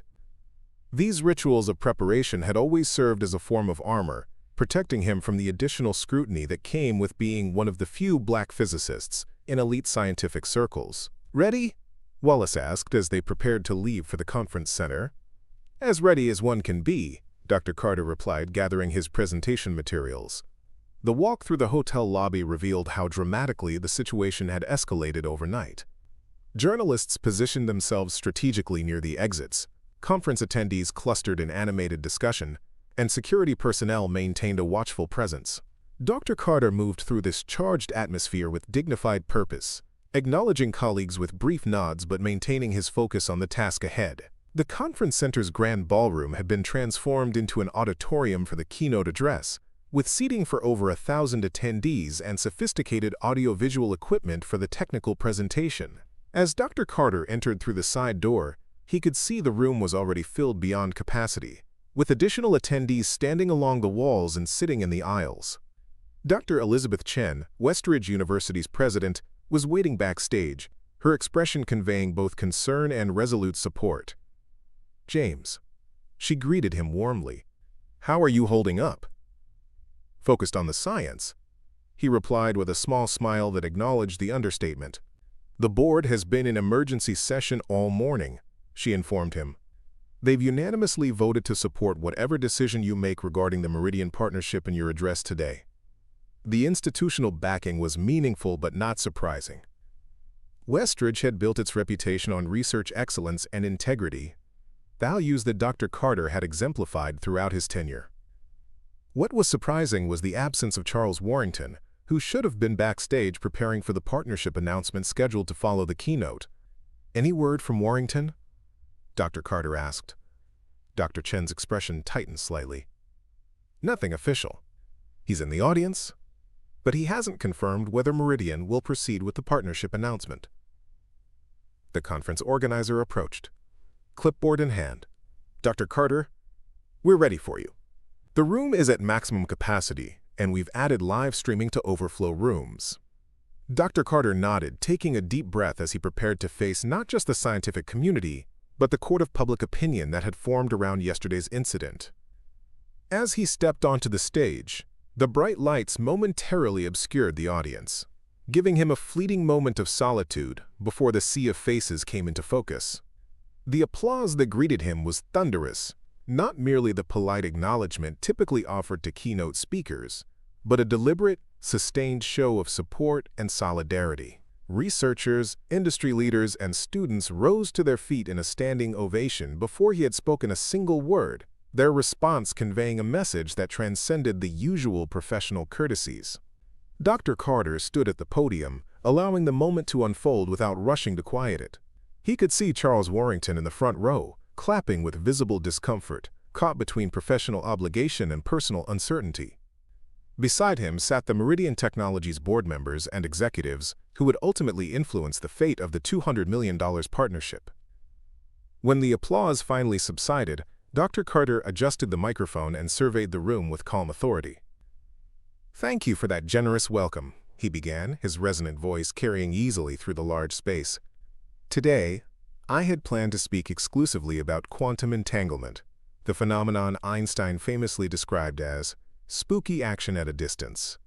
These rituals of preparation had always served as a form of armor, protecting him from the additional scrutiny that came with being one of the few black physicists in elite scientific circles. "Ready?" Wallace asked as they prepared to leave for the conference center. "As ready as one can be," Dr. Carter replied, gathering his presentation materials. The walk through the hotel lobby revealed how dramatically the situation had escalated overnight. Journalists positioned themselves strategically near the exits, conference attendees clustered in animated discussion, and security personnel maintained a watchful presence. Dr. Carter moved through this charged atmosphere with dignified purpose, acknowledging colleagues with brief nods but maintaining his focus on the task ahead. The conference center's grand ballroom had been transformed into an auditorium for the keynote address, with seating for over 1,000 attendees and sophisticated audiovisual equipment for the technical presentation. As Dr. Carter entered through the side door, he could see the room was already filled beyond capacity, with additional attendees standing along the walls and sitting in the aisles. Dr. Elizabeth Chen, Westridge University's president, was waiting backstage, her expression conveying both concern and resolute support. "James," she greeted him warmly, "how are you holding up?" "Focused on the science," he replied with a small smile that acknowledged the understatement. "The board has been in emergency session all morning," she informed him. "They've unanimously voted to support whatever decision you make regarding the Meridian partnership in your address today." The institutional backing was meaningful but not surprising. Westridge had built its reputation on research excellence and integrity, values that Dr. Carter had exemplified throughout his tenure. What was surprising was the absence of Charles Warrington, who should have been backstage preparing for the partnership announcement scheduled to follow the keynote. "Any word from Warrington?" Dr. Carter asked. Dr. Chen's expression tightened slightly. "Nothing official. He's in the audience, but he hasn't confirmed whether Meridian will proceed with the partnership announcement." The conference organizer approached, clipboard in hand. "Dr. Carter, We're ready for you. The room is at maximum capacity, and we've added live streaming to overflow rooms. Dr. Carter nodded, taking a deep breath as he prepared to face not just the scientific community, but the court of public opinion that had formed around yesterday's incident. As he stepped onto the stage, the bright lights momentarily obscured the audience, giving him a fleeting moment of solitude before the sea of faces came into focus. The applause that greeted him was thunderous, not merely the polite acknowledgement typically offered to keynote speakers, but a deliberate, sustained show of support and solidarity. Researchers, industry leaders, and students rose to their feet in a standing ovation before he had spoken a single word, their response conveying a message that transcended the usual professional courtesies. Dr. Carter stood at the podium, allowing the moment to unfold without rushing to quiet it. He could see Charles Warrington in the front row, clapping with visible discomfort, caught between professional obligation and personal uncertainty. Beside him sat the Meridian Technologies board members and executives who would ultimately influence the fate of the $200 million partnership. When the applause finally subsided, Dr. Carter adjusted the microphone and surveyed the room with calm authority. "Thank you for that generous welcome," he began, his resonant voice carrying easily through the large space. "Today, I had planned to speak exclusively about quantum entanglement, the phenomenon Einstein famously described as spooky action at a distance."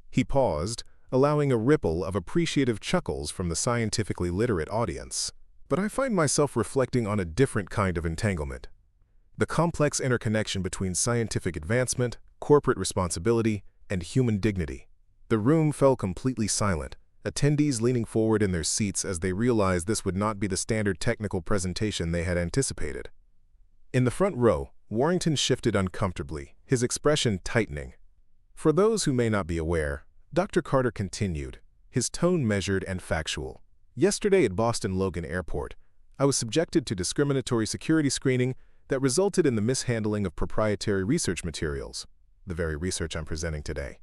He paused, allowing a ripple of appreciative chuckles from the scientifically literate audience. "But I find myself reflecting on a different kind of entanglement. The complex interconnection between scientific advancement, corporate responsibility, and human dignity." The room fell completely silent, attendees leaning forward in their seats as they realized this would not be the standard technical presentation they had anticipated. In the front row, Warrington shifted uncomfortably, his expression tightening. For those who may not be aware, Dr. Carter continued, his tone measured and factual. "Yesterday at Boston Logan Airport, I was subjected to discriminatory security screening that resulted in the mishandling of proprietary research materials, the very research I'm presenting today.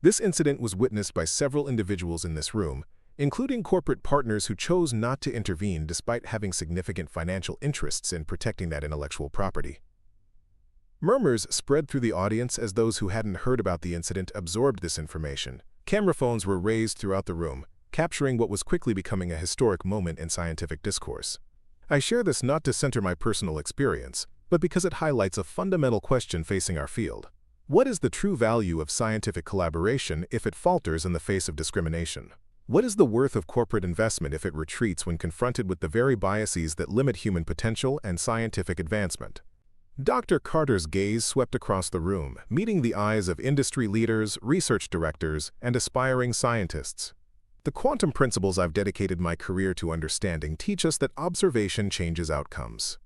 This incident was witnessed by several individuals in this room, including corporate partners who chose not to intervene despite having significant financial interests in protecting that intellectual property." Murmurs spread through the audience as those who hadn't heard about the incident absorbed this information. Camera phones were raised throughout the room, capturing what was quickly becoming a historic moment in scientific discourse. I share this not to center my personal experience, but because it highlights a fundamental question facing our field. What is the true value of scientific collaboration if it falters in the face of discrimination? What is the worth of corporate investment if it retreats when confronted with the very biases that limit human potential and scientific advancement? Dr. Carter's gaze swept across the room, meeting the eyes of industry leaders, research directors, and aspiring scientists. "The quantum principles I've dedicated my career to understanding teach us that observation changes outcomes.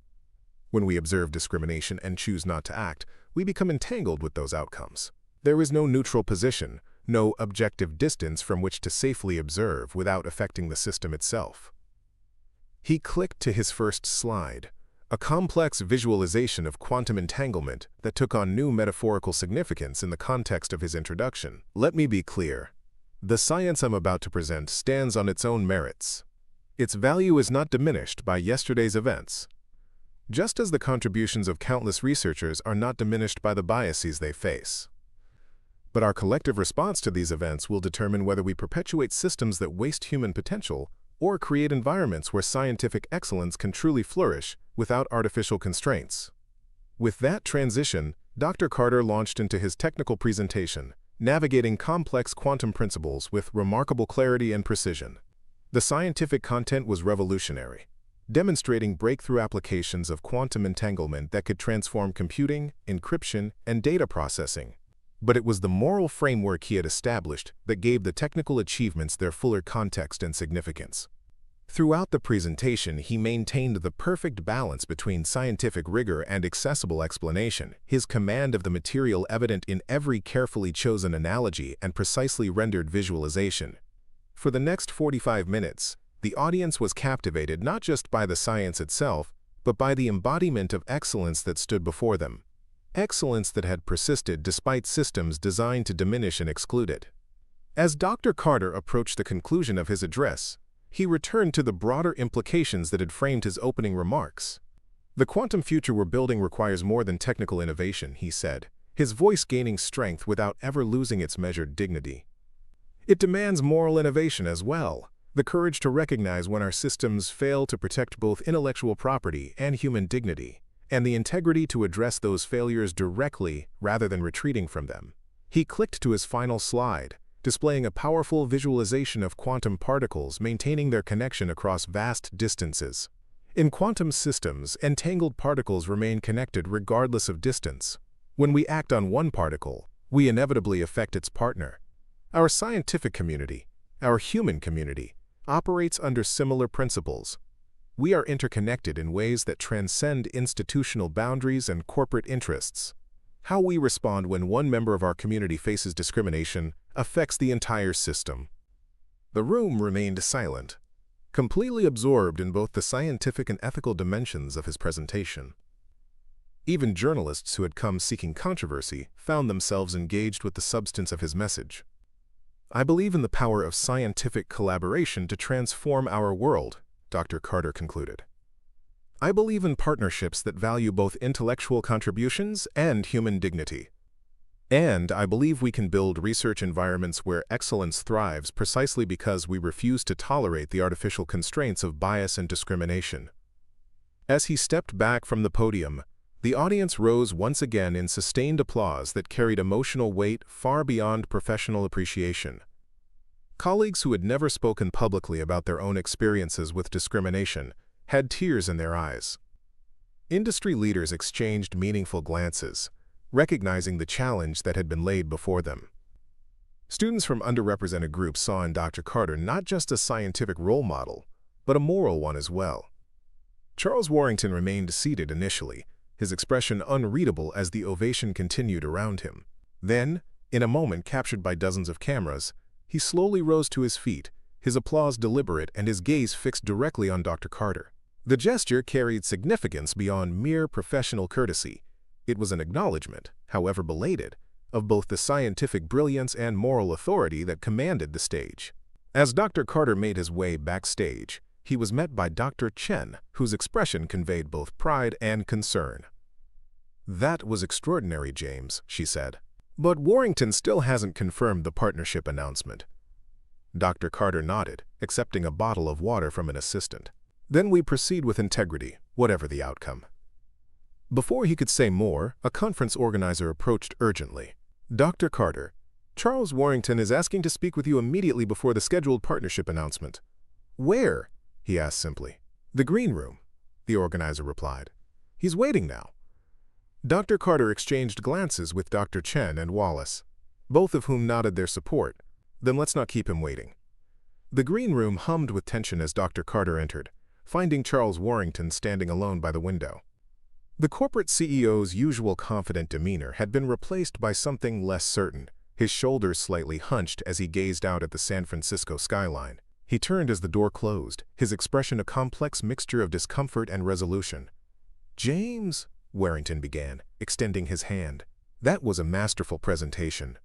When we observe discrimination and choose not to act, we become entangled with those outcomes. There is no neutral position, no objective distance from which to safely observe without affecting the system itself." He clicked to his first slide, a complex visualization of quantum entanglement that took on new metaphorical significance in the context of his introduction. "Let me be clear. The science I'm about to present stands on its own merits. Its value is not diminished by yesterday's events, just as the contributions of countless researchers are not diminished by the biases they face. But our collective response to these events will determine whether we perpetuate systems that waste human potential or create environments where scientific excellence can truly flourish without artificial constraints." With that transition, Dr. Carter launched into his technical presentation, navigating complex quantum principles with remarkable clarity and precision. The scientific content was revolutionary, demonstrating breakthrough applications of quantum entanglement that could transform computing, encryption, and data processing. But it was the moral framework he had established that gave the technical achievements their fuller context and significance. Throughout the presentation, he maintained the perfect balance between scientific rigor and accessible explanation, his command of the material evident in every carefully chosen analogy and precisely rendered visualization. For the next 45 minutes, the audience was captivated not just by the science itself, but by the embodiment of excellence that stood before them. Excellence that had persisted despite systems designed to diminish and exclude it. As Dr. Carter approached the conclusion of his address, he returned to the broader implications that had framed his opening remarks. The quantum future we're building requires more than technical innovation, he said, his voice gaining strength without ever losing its measured dignity. It demands moral innovation as well, the courage to recognize when our systems fail to protect both intellectual property and human dignity, and the integrity to address those failures directly rather than retreating from them. He clicked to his final slide, displaying a powerful visualization of quantum particles maintaining their connection across vast distances. In quantum systems, entangled particles remain connected regardless of distance. When we act on one particle, we inevitably affect its partner. Our scientific community, our human community, operates under similar principles. We are interconnected in ways that transcend institutional boundaries and corporate interests. How we respond when one member of our community faces discrimination affects the entire system. The room remained silent, completely absorbed in both the scientific and ethical dimensions of his presentation. Even journalists who had come seeking controversy found themselves engaged with the substance of his message. I believe in the power of scientific collaboration to transform our world, Dr. Carter concluded. I believe in partnerships that value both intellectual contributions and human dignity. And I believe we can build research environments where excellence thrives precisely because we refuse to tolerate the artificial constraints of bias and discrimination. As he stepped back from the podium, the audience rose once again in sustained applause that carried emotional weight far beyond professional appreciation. Colleagues who had never spoken publicly about their own experiences with discrimination had tears in their eyes. Industry leaders exchanged meaningful glances, recognizing the challenge that had been laid before them. Students from underrepresented groups saw in Dr. Carter not just a scientific role model, but a moral one as well. Charles Warrington remained seated initially, his expression unreadable as the ovation continued around him. Then, in a moment captured by dozens of cameras, he slowly rose to his feet, his applause deliberate and his gaze fixed directly on Dr. Carter. The gesture carried significance beyond mere professional courtesy. It was an acknowledgement, however belated, of both the scientific brilliance and moral authority that commanded the stage. As Dr. Carter made his way backstage, he was met by Dr. Chen, whose expression conveyed both pride and concern. "That was extraordinary, James," she said. "But Warrington still hasn't confirmed the partnership announcement." Dr. Carter nodded, accepting a bottle of water from an assistant. "Then we proceed with integrity, whatever the outcome." Before he could say more, a conference organizer approached urgently. "Dr. Carter, Charles Warrington is asking to speak with you immediately before the scheduled partnership announcement." "Where?" he asked simply. "The green room," the organizer replied. "He's waiting now." Dr. Carter exchanged glances with Dr. Chen and Wallace, both of whom nodded their support. "Then let's not keep him waiting." The green room hummed with tension as Dr. Carter entered, finding Charles Warrington standing alone by the window. The corporate CEO's usual confident demeanor had been replaced by something less certain, his shoulders slightly hunched as he gazed out at the San Francisco skyline. He turned as the door closed, his expression a complex mixture of discomfort and resolution. "James," Warrington began, extending his hand. "That was a masterful presentation."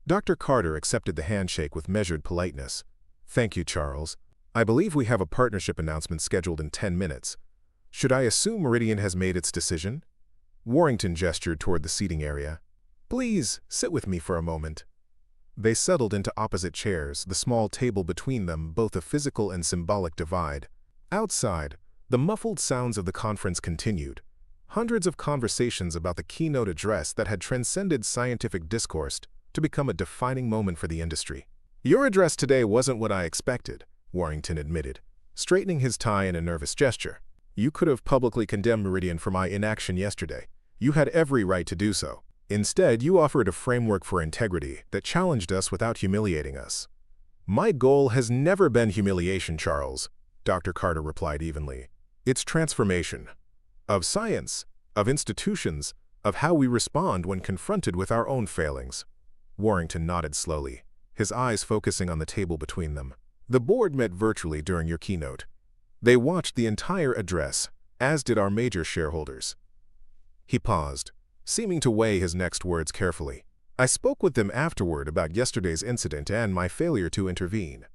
Dr. Carter accepted the handshake with measured politeness. "Thank you, Charles. I believe we have a partnership announcement scheduled in 10 minutes. Should I assume Meridian has made its decision?" Warrington gestured toward the seating area. "Please, sit with me for a moment." They settled into opposite chairs, the small table between them both a physical and symbolic divide. Outside, the muffled sounds of the conference continued. Hundreds of conversations about the keynote address that had transcended scientific discourse to become a defining moment for the industry. "Your address today wasn't what I expected," Warrington admitted, straightening his tie in a nervous gesture. "You could have publicly condemned Meridian for my inaction yesterday. You had every right to do so. Instead, you offered a framework for integrity that challenged us without humiliating us." "My goal has never been humiliation, Charles," Dr. Carter replied evenly. "It's transformation. Of science, of institutions, of how we respond when confronted with our own failings." Warrington nodded slowly, his eyes focusing on the table between them. "The board met virtually during your keynote. They watched the entire address, as did our major shareholders." He paused, seeming to weigh his next words carefully. "I spoke with them afterward about yesterday's incident and my failure to intervene."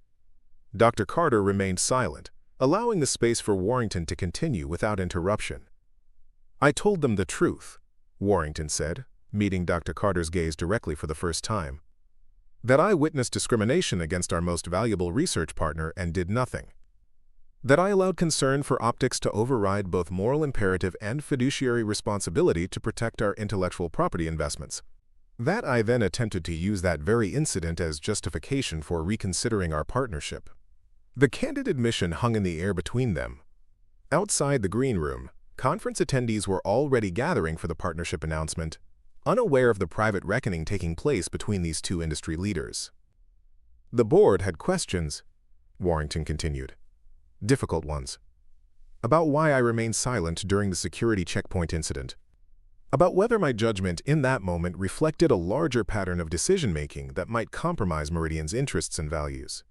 Dr. Carter remained silent, allowing the space for Warrington to continue without interruption. "I told them the truth," Warrington said, meeting Dr. Carter's gaze directly for the first time. "That I witnessed discrimination against our most valuable research partner and did nothing. That I allowed concern for optics to override both moral imperative and fiduciary responsibility to protect our intellectual property investments. That I then attempted to use that very incident as justification for reconsidering our partnership." The candid admission hung in the air between them. Outside the green room, conference attendees were already gathering for the partnership announcement, unaware of the private reckoning taking place between these two industry leaders. "The board had questions," Warrington continued. "Difficult ones. About why I remained silent during the security checkpoint incident. About whether my judgment in that moment reflected a larger pattern of decision-making that might compromise Meridian's interests and values.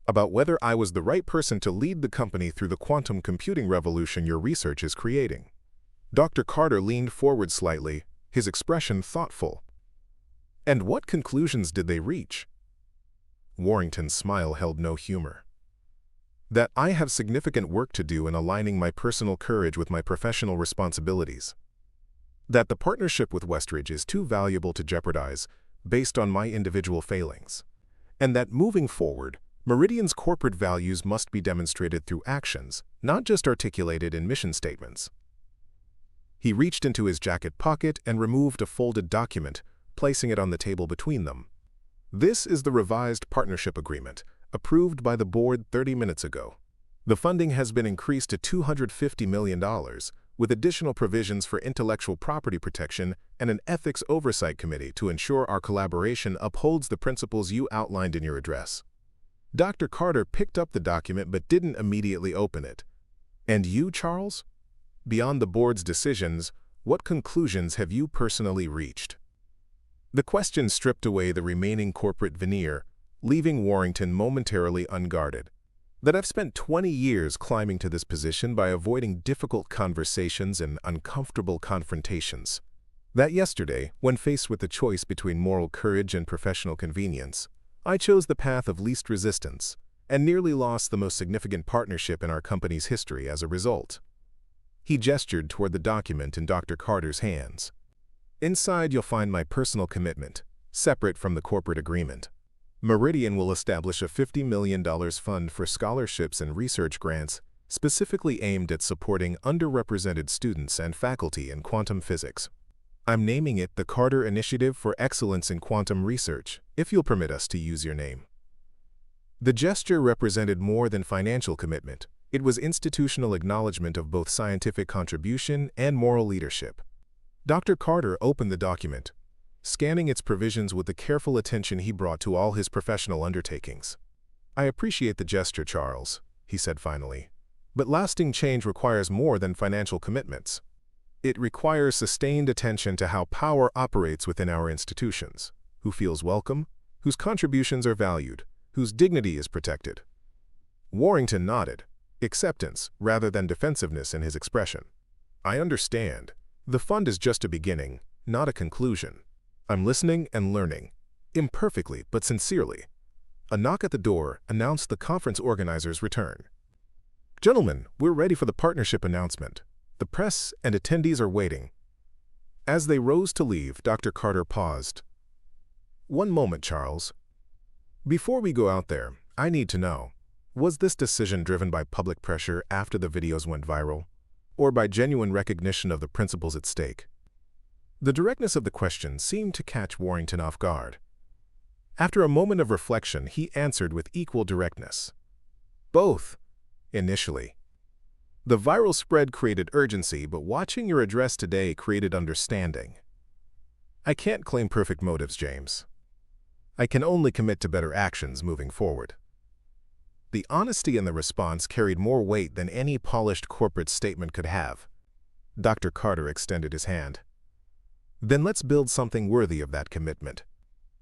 About whether I was the right person to lead the company through the quantum computing revolution your research is creating." Dr. Carter leaned forward slightly, his expression thoughtful. "And what conclusions did they reach?" Warrington's smile held no humor. "That I have significant work to do in aligning my personal courage with my professional responsibilities. That the partnership with Westridge is too valuable to jeopardize based on my individual failings. And that moving forward, Meridian's corporate values must be demonstrated through actions, not just articulated in mission statements." He reached into his jacket pocket and removed a folded document, placing it on the table between them. "This is the revised partnership agreement, approved by the board 30 minutes ago. The funding has been increased to $250 million, with additional provisions for intellectual property protection and an ethics oversight committee to ensure our collaboration upholds the principles you outlined in your address." Dr. Carter picked up the document but didn't immediately open it. "And you, Charles? Beyond the board's decisions, what conclusions have you personally reached?" The question stripped away the remaining corporate veneer, leaving Warrington momentarily unguarded. "That I've spent 20 years climbing to this position by avoiding difficult conversations and uncomfortable confrontations. That yesterday, when faced with the choice between moral courage and professional convenience, I chose the path of least resistance and nearly lost the most significant partnership in our company's history as a result." He gestured toward the document in Dr. Carter's hands. "Inside you'll find my personal commitment, separate from the corporate agreement. Meridian will establish a $50 million fund for scholarships and research grants specifically aimed at supporting underrepresented students and faculty in quantum physics. I'm naming it the Carter Initiative for Excellence in Quantum Research, if you'll permit us to use your name." The gesture represented more than financial commitment. It was institutional acknowledgement of both scientific contribution and moral leadership. Dr. Carter opened the document, scanning its provisions with the careful attention he brought to all his professional undertakings. "I appreciate the gesture, Charles," he said finally, "but lasting change requires more than financial commitments. It requires sustained attention to how power operates within our institutions, who feels welcome, whose contributions are valued, whose dignity is protected." Warrington nodded, acceptance rather than defensiveness in his expression. "I understand. The fund is just a beginning, not a conclusion. I'm listening and learning, imperfectly but sincerely." A knock at the door announced the conference organizer's return. "Gentlemen, we're ready for the partnership announcement. The press and attendees are waiting." As they rose to leave, Dr. Carter paused. "One moment, Charles. Before we go out there, I need to know, was this decision driven by public pressure after the videos went viral, or by genuine recognition of the principles at stake?" The directness of the question seemed to catch Warrington off guard. After a moment of reflection, he answered with equal directness. "Both, initially. The viral spread created urgency, but watching your address today created understanding. I can't claim perfect motives, James. I can only commit to better actions moving forward." The honesty in the response carried more weight than any polished corporate statement could have. Dr. Carter extended his hand. "Then let's build something worthy of that commitment."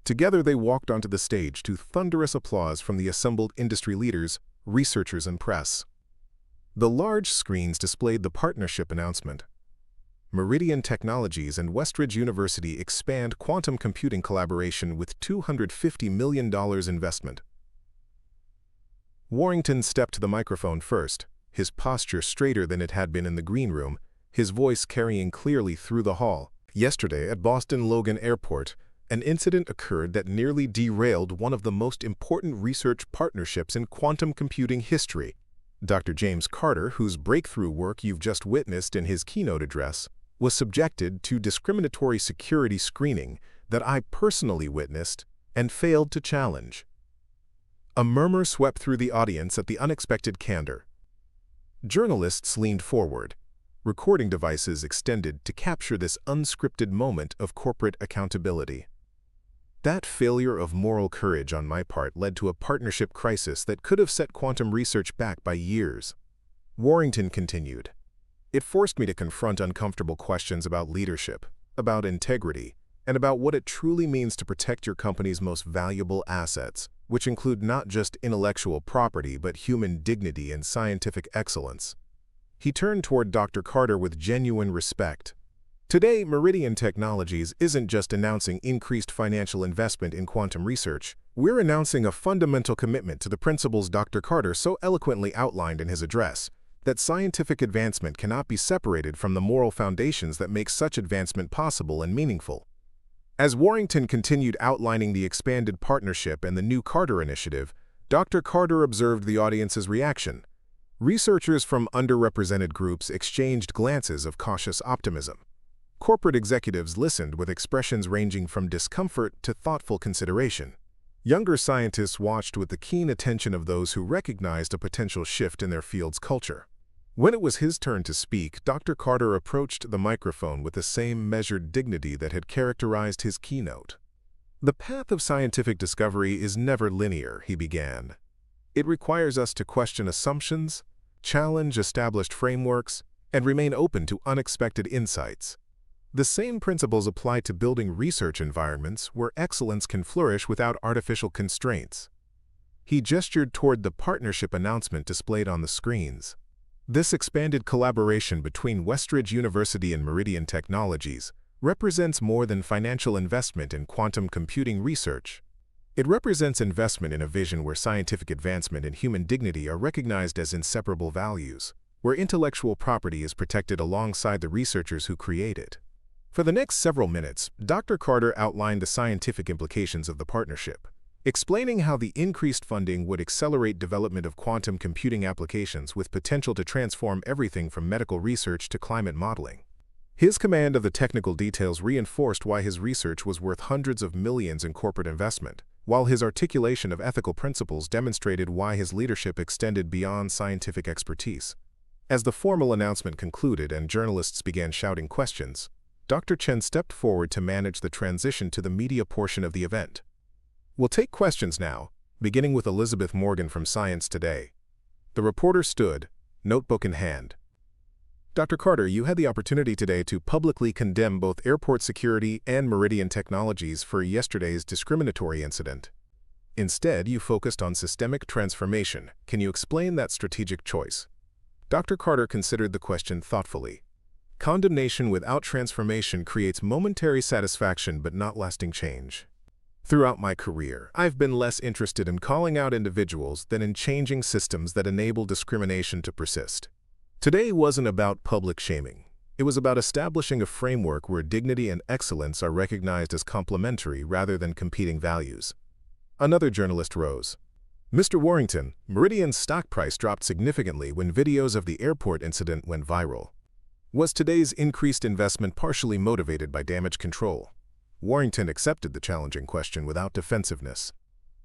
Together they walked onto the stage to thunderous applause from the assembled industry leaders, researchers, and press. The large screens displayed the partnership announcement. Meridian Technologies and Westridge University expand quantum computing collaboration with $250 million investment. Warrington stepped to the microphone first, his posture straighter than it had been in the green room, his voice carrying clearly through the hall. Yesterday at Boston Logan Airport, an incident occurred that nearly derailed one of the most important research partnerships in quantum computing history. Dr. James Carter, whose breakthrough work you've just witnessed in his keynote address, was subjected to discriminatory security screening that I personally witnessed and failed to challenge. A murmur swept through the audience at the unexpected candor. Journalists leaned forward, recording devices extended to capture this unscripted moment of corporate accountability. That failure of moral courage on my part led to a partnership crisis that could have set quantum research back by years. Warrington continued. It forced me to confront uncomfortable questions about leadership, about integrity, and about what it truly means to protect your company's most valuable assets, which include not just intellectual property but human dignity and scientific excellence. He turned toward Dr. Carter with genuine respect. Today, Meridian Technologies isn't just announcing increased financial investment in quantum research. We're announcing a fundamental commitment to the principles Dr. Carter so eloquently outlined in his address, that scientific advancement cannot be separated from the moral foundations that make such advancement possible and meaningful. As Warrington continued outlining the expanded partnership and the new Carter Initiative, Dr. Carter observed the audience's reaction. Researchers from underrepresented groups exchanged glances of cautious optimism. Corporate executives listened with expressions ranging from discomfort to thoughtful consideration. Younger scientists watched with the keen attention of those who recognized a potential shift in their field's culture. When it was his turn to speak, Dr. Carter approached the microphone with the same measured dignity that had characterized his keynote. The path of scientific discovery is never linear, he began. It requires us to question assumptions, challenge established frameworks, and remain open to unexpected insights. The same principles apply to building research environments where excellence can flourish without artificial constraints. He gestured toward the partnership announcement displayed on the screens. This expanded collaboration between Westridge University and Meridian Technologies represents more than financial investment in quantum computing research. It represents investment in a vision where scientific advancement and human dignity are recognized as inseparable values, where intellectual property is protected alongside the researchers who create it. For the next several minutes, Dr. Carter outlined the scientific implications of the partnership, explaining how the increased funding would accelerate development of quantum computing applications with potential to transform everything from medical research to climate modeling. His command of the technical details reinforced why his research was worth hundreds of millions in corporate investment, while his articulation of ethical principles demonstrated why his leadership extended beyond scientific expertise. As the formal announcement concluded and journalists began shouting questions, Dr. Chen stepped forward to manage the transition to the media portion of the event. We'll take questions now, beginning with Elizabeth Morgan from Science Today. The reporter stood, notebook in hand. Dr. Carter, you had the opportunity today to publicly condemn both airport security and Meridian Technologies for yesterday's discriminatory incident. Instead, you focused on systemic transformation. Can you explain that strategic choice? Dr. Carter considered the question thoughtfully. Condemnation without transformation creates momentary satisfaction but not lasting change. Throughout my career, I've been less interested in calling out individuals than in changing systems that enable discrimination to persist. Today wasn't about public shaming. It was about establishing a framework where dignity and excellence are recognized as complementary rather than competing values. Another journalist rose. Mr. Warrington, Meridian's stock price dropped significantly when videos of the airport incident went viral. Was today's increased investment partially motivated by damage control? Warrington accepted the challenging question without defensiveness.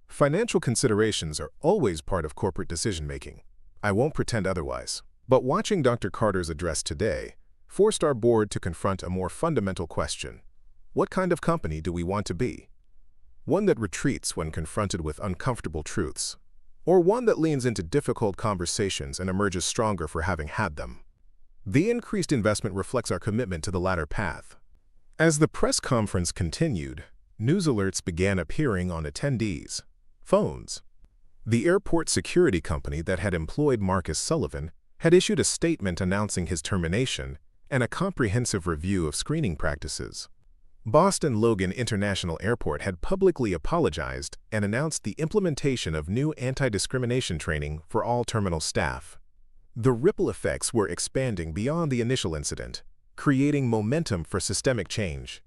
Financial considerations are always part of corporate decision-making. I won't pretend otherwise. But watching Dr. Carter's address today forced our board to confront a more fundamental question. What kind of company do we want to be? One that retreats when confronted with uncomfortable truths, or one that leans into difficult conversations and emerges stronger for having had them? The increased investment reflects our commitment to the latter path. As the press conference continued, news alerts began appearing on attendees' phones. The airport security company that had employed Marcus Sullivan had issued a statement announcing his termination and a comprehensive review of screening practices. Boston Logan International Airport had publicly apologized and announced the implementation of new anti-discrimination training for all terminal staff. The ripple effects were expanding beyond the initial incident, creating momentum for systemic change.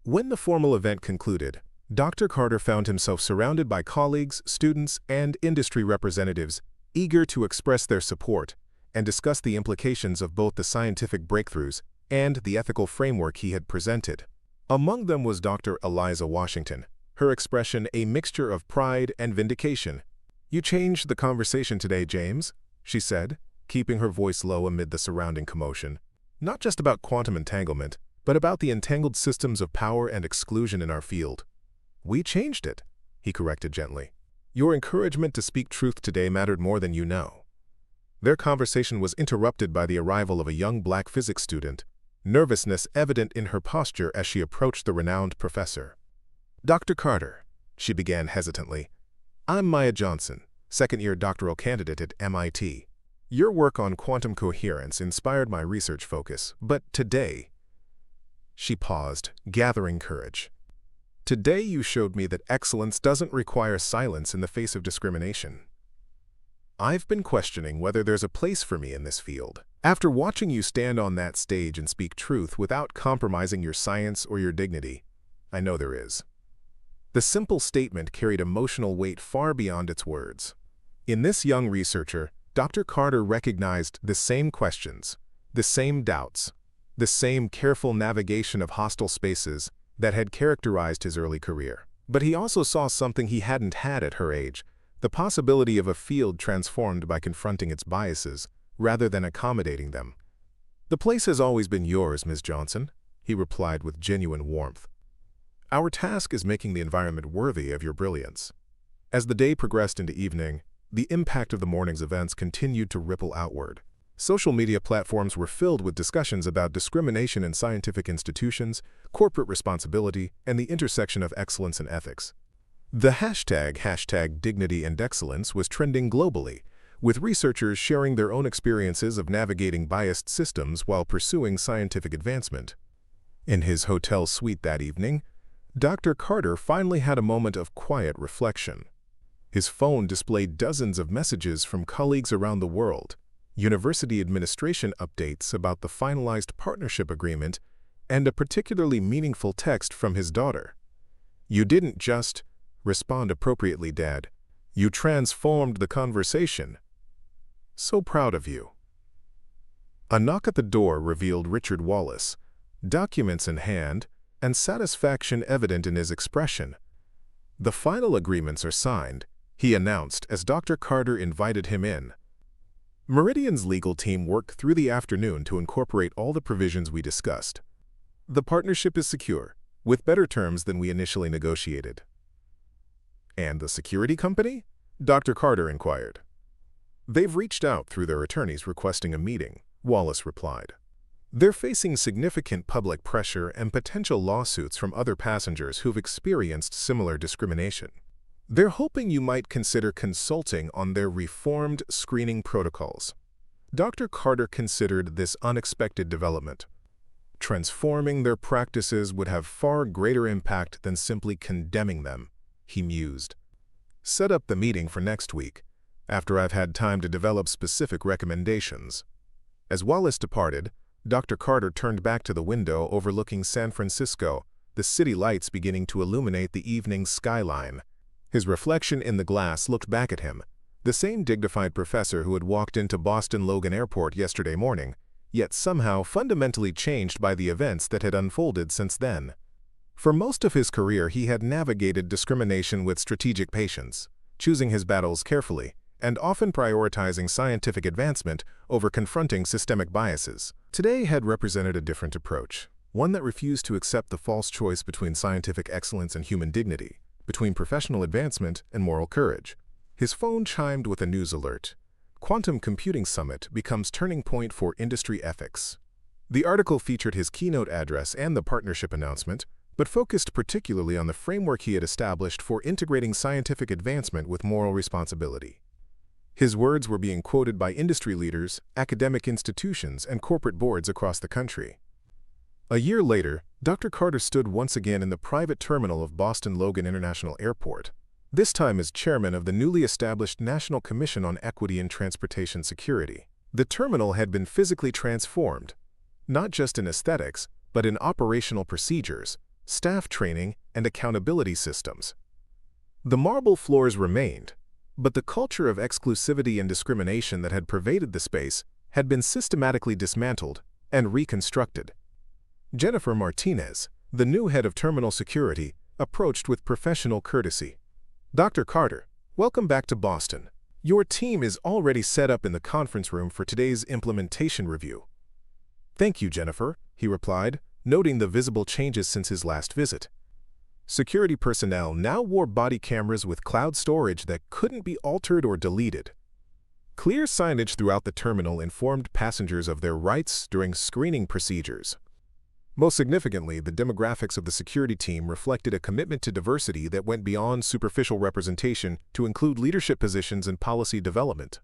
When the formal event concluded, Dr. Carter found himself surrounded by colleagues, students, and industry representatives eager to express their support and discuss the implications of both the scientific breakthroughs and the ethical framework he had presented. Among them was Dr. Eliza Washington, her expression a mixture of pride and vindication. "You changed the conversation today, James," she said, keeping her voice low amid the surrounding commotion. "Not just about quantum entanglement, but about the entangled systems of power and exclusion in our field." "We changed it," he corrected gently. "Your encouragement to speak truth today mattered more than you know." Their conversation was interrupted by the arrival of a young black physics student, nervousness evident in her posture as she approached the renowned professor. "Dr. Carter," she began hesitantly, "I'm Maya Johnson, second-year doctoral candidate at MIT. Your work on quantum coherence inspired my research focus, but today—" She paused, gathering courage. "Today you showed me that excellence doesn't require silence in the face of discrimination. I've been questioning whether there's a place for me in this field. After watching you stand on that stage and speak truth without compromising your science or your dignity, I know there is." The simple statement carried emotional weight far beyond its words. In this young researcher, Dr. Carter recognized the same questions, the same doubts, the same careful navigation of hostile spaces that had characterized his early career. But he also saw something he hadn't had at her age, the possibility of a field transformed by confronting its biases, rather than accommodating them. "The place has always been yours, Ms. Johnson," he replied with genuine warmth. "Our task is making the environment worthy of your brilliance." As the day progressed into evening, the impact of the morning's events continued to ripple outward. Social media platforms were filled with discussions about discrimination in scientific institutions, corporate responsibility, and the intersection of excellence and ethics. The hashtag Dignity and Excellence was trending globally, with researchers sharing their own experiences of navigating biased systems while pursuing scientific advancement. In his hotel suite that evening, Dr. Carter finally had a moment of quiet reflection. His phone displayed dozens of messages from colleagues around the world, university administration updates about the finalized partnership agreement, and a particularly meaningful text from his daughter. "You didn't just respond appropriately, Dad. You transformed the conversation. So proud of you." A knock at the door revealed Richard Wallace, documents in hand, and satisfaction evident in his expression. "The final agreements are signed," he announced as Dr. Carter invited him in. Meridian's legal team worked through the afternoon to incorporate all the provisions we discussed. "The partnership is secure, with better terms than we initially negotiated." "And the security company?" Dr. Carter inquired. "They've reached out through their attorneys requesting a meeting," Wallace replied. "They're facing significant public pressure and potential lawsuits from other passengers who've experienced similar discrimination. They're hoping you might consider consulting on their reformed screening protocols." Dr. Carter considered this unexpected development. Transforming their practices would have far greater impact than simply condemning them, he mused. "Set up the meeting for next week, after I've had time to develop specific recommendations." As Wallace departed, Dr. Carter turned back to the window overlooking San Francisco, the city lights beginning to illuminate the evening's skyline. His reflection in the glass looked back at him, the same dignified professor who had walked into Boston Logan Airport yesterday morning, yet somehow fundamentally changed by the events that had unfolded since then. For most of his career, he had navigated discrimination with strategic patience, choosing his battles carefully, and often prioritizing scientific advancement over confronting systemic biases. Today had represented a different approach, one that refused to accept the false choice between scientific excellence and human dignity, between professional advancement and moral courage. His phone chimed with a news alert. Quantum Computing Summit becomes turning point for industry ethics. The article featured his keynote address and the partnership announcement, but focused particularly on the framework he had established for integrating scientific advancement with moral responsibility. His words were being quoted by industry leaders, academic institutions, and corporate boards across the country. A year later, Dr. Carter stood once again in the private terminal of Boston Logan International Airport, this time as chairman of the newly established National Commission on Equity in Transportation Security. The terminal had been physically transformed, not just in aesthetics, but in operational procedures, staff training, and accountability systems. The marble floors remained, but the culture of exclusivity and discrimination that had pervaded the space had been systematically dismantled and reconstructed. Jennifer Martinez, the new head of terminal security, approached with professional courtesy. "Dr. Carter, welcome back to Boston. Your team is already set up in the conference room for today's implementation review." "Thank you, Jennifer," he replied, noting the visible changes since his last visit. Security personnel now wore body cameras with cloud storage that couldn't be altered or deleted. Clear signage throughout the terminal informed passengers of their rights during screening procedures. Most significantly, the demographics of the security team reflected a commitment to diversity that went beyond superficial representation to include leadership positions and policy development.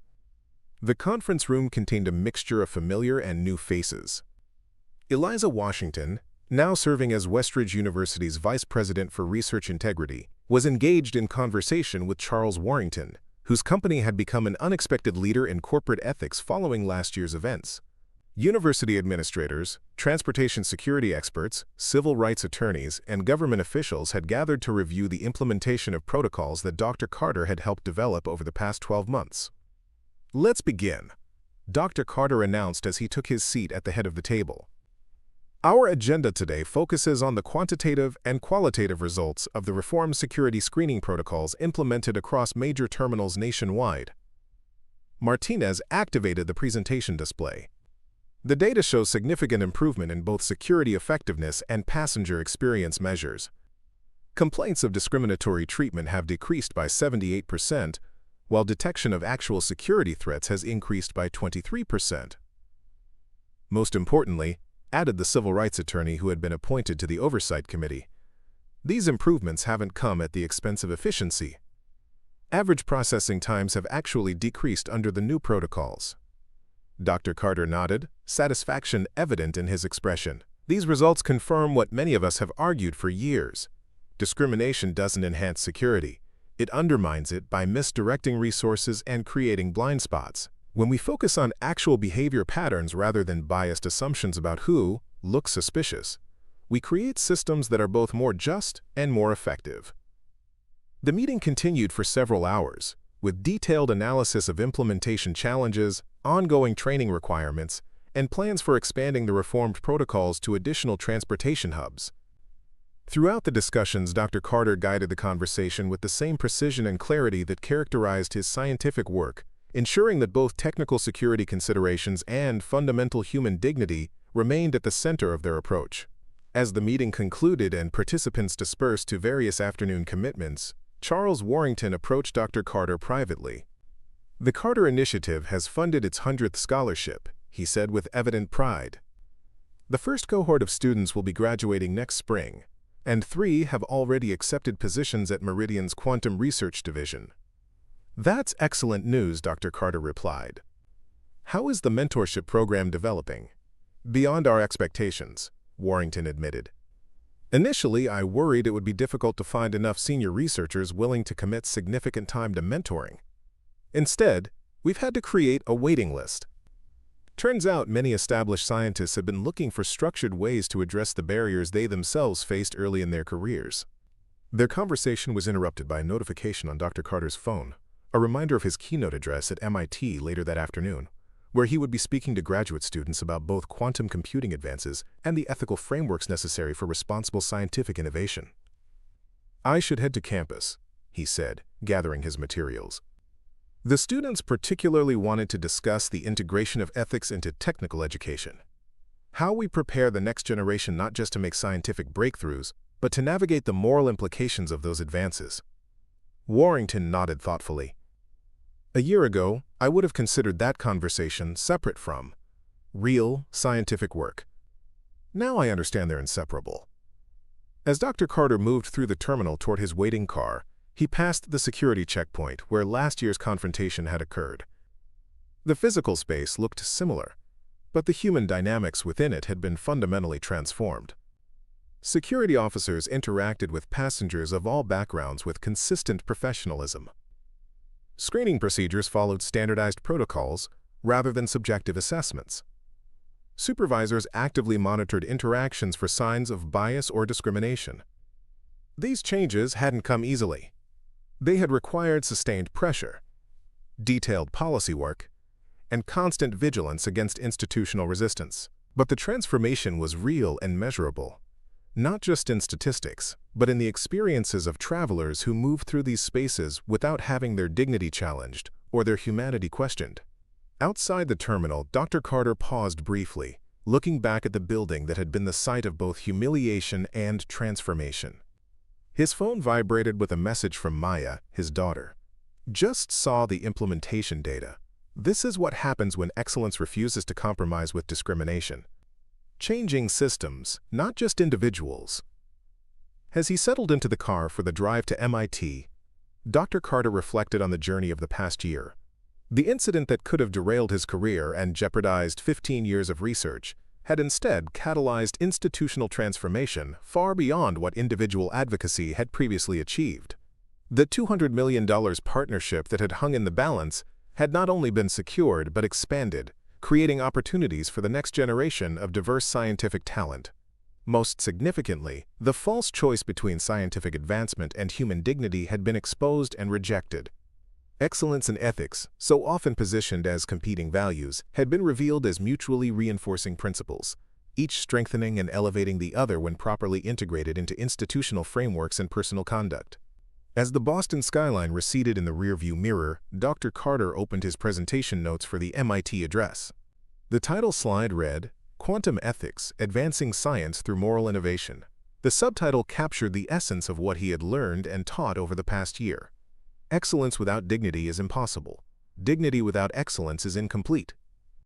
The conference room contained a mixture of familiar and new faces. Eliza Washington, now serving as Westridge University's Vice President for Research Integrity, was engaged in conversation with Charles Warrington, whose company had become an unexpected leader in corporate ethics following last year's events. University administrators, transportation security experts, civil rights attorneys, and government officials had gathered to review the implementation of protocols that Dr. Carter had helped develop over the past 12 months. "Let's begin," Dr. Carter announced as he took his seat at the head of the table. "Our agenda today focuses on the quantitative and qualitative results of the reformed security screening protocols implemented across major terminals nationwide." Martinez activated the presentation display. The data shows significant improvement in both security effectiveness and passenger experience measures. Complaints of discriminatory treatment have decreased by 78%, while detection of actual security threats has increased by 23%. Most importantly, added the civil rights attorney who had been appointed to the oversight committee, these improvements haven't come at the expense of efficiency. Average processing times have actually decreased under the new protocols. Dr. Carter nodded, satisfaction evident in his expression. "These results confirm what many of us have argued for years. Discrimination doesn't enhance security. It undermines it by misdirecting resources and creating blind spots. When we focus on actual behavior patterns rather than biased assumptions about who looks suspicious, we create systems that are both more just and more effective." The meeting continued for several hours, with detailed analysis of implementation challenges, ongoing training requirements, and plans for expanding the reformed protocols to additional transportation hubs. Throughout the discussions, Dr. Carter guided the conversation with the same precision and clarity that characterized his scientific work, ensuring that both technical security considerations and fundamental human dignity remained at the center of their approach. As the meeting concluded and participants dispersed to various afternoon commitments, Charles Warrington approached Dr. Carter privately. "The Carter Initiative has funded its 100th scholarship," he said with evident pride. "The first cohort of students will be graduating next spring, and 3 have already accepted positions at Meridian's Quantum Research Division." "That's excellent news," Dr. Carter replied. "How is the mentorship program developing?" "Beyond our expectations," Warrington admitted. "Initially, I worried it would be difficult to find enough senior researchers willing to commit significant time to mentoring. Instead, we've had to create a waiting list." Turns out many established scientists have been looking for structured ways to address the barriers they themselves faced early in their careers. Their conversation was interrupted by a notification on Dr. Carter's phone, a reminder of his keynote address at MIT later that afternoon, where he would be speaking to graduate students about both quantum computing advances and the ethical frameworks necessary for responsible scientific innovation. "I should head to campus," he said, gathering his materials. The students particularly wanted to discuss the integration of ethics into technical education. How we prepare the next generation not just to make scientific breakthroughs, but to navigate the moral implications of those advances. Warrington nodded thoughtfully. "A year ago, I would have considered that conversation separate from real scientific work. Now I understand they're inseparable." As Dr. Carter moved through the terminal toward his waiting car, he passed the security checkpoint where last year's confrontation had occurred. The physical space looked similar, but the human dynamics within it had been fundamentally transformed. Security officers interacted with passengers of all backgrounds with consistent professionalism. Screening procedures followed standardized protocols, rather than subjective assessments. Supervisors actively monitored interactions for signs of bias or discrimination. These changes hadn't come easily. They had required sustained pressure, detailed policy work, and constant vigilance against institutional resistance. But the transformation was real and measurable, not just in statistics, but in the experiences of travelers who moved through these spaces without having their dignity challenged or their humanity questioned. Outside the terminal, Dr. Carter paused briefly, looking back at the building that had been the site of both humiliation and transformation. His phone vibrated with a message from Maya, his daughter. "Just saw the implementation data. This is what happens when excellence refuses to compromise with discrimination. Changing systems, not just individuals." As he settled into the car for the drive to MIT, Dr. Carter reflected on the journey of the past year. The incident that could have derailed his career and jeopardized 15 years of research had instead catalyzed institutional transformation far beyond what individual advocacy had previously achieved. The $200 million partnership that had hung in the balance had not only been secured but expanded, creating opportunities for the next generation of diverse scientific talent. Most significantly, the false choice between scientific advancement and human dignity had been exposed and rejected. Excellence and ethics, so often positioned as competing values, had been revealed as mutually reinforcing principles, each strengthening and elevating the other when properly integrated into institutional frameworks and personal conduct. As the Boston skyline receded in the rearview mirror, Dr. Carter opened his presentation notes for the MIT address. The title slide read, "Quantum Ethics: Advancing Science Through Moral Innovation." The subtitle captured the essence of what he had learned and taught over the past year. Excellence without dignity is impossible. Dignity without excellence is incomplete.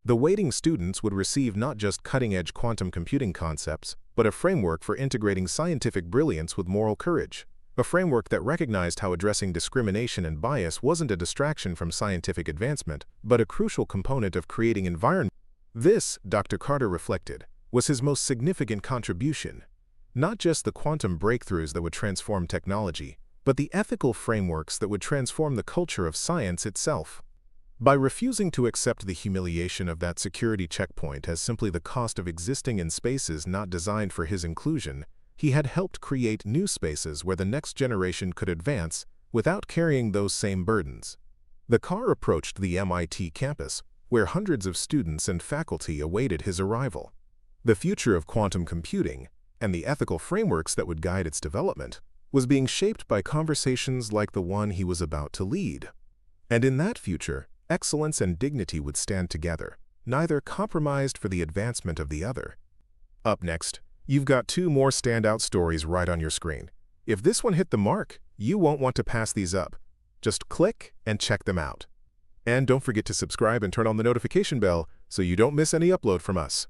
The waiting students would receive not just cutting-edge quantum computing concepts, but a framework for integrating scientific brilliance with moral courage. A framework that recognized how addressing discrimination and bias wasn't a distraction from scientific advancement, but a crucial component of creating environment. This, Dr. Carter reflected, was his most significant contribution. Not just the quantum breakthroughs that would transform technology, but the ethical frameworks that would transform the culture of science itself. By refusing to accept the humiliation of that security checkpoint as simply the cost of existing in spaces not designed for his inclusion, he had helped create new spaces where the next generation could advance without carrying those same burdens. The car approached the MIT campus, where hundreds of students and faculty awaited his arrival. The future of quantum computing, and the ethical frameworks that would guide its development, was being shaped by conversations like the one he was about to lead. And in that future, excellence and dignity would stand together, neither compromised for the advancement of the other. Up next, you've got two more standout stories right on your screen. If this one hit the mark, you won't want to pass these up. Just click and check them out. And don't forget to subscribe and turn on the notification bell so you don't miss any upload from us.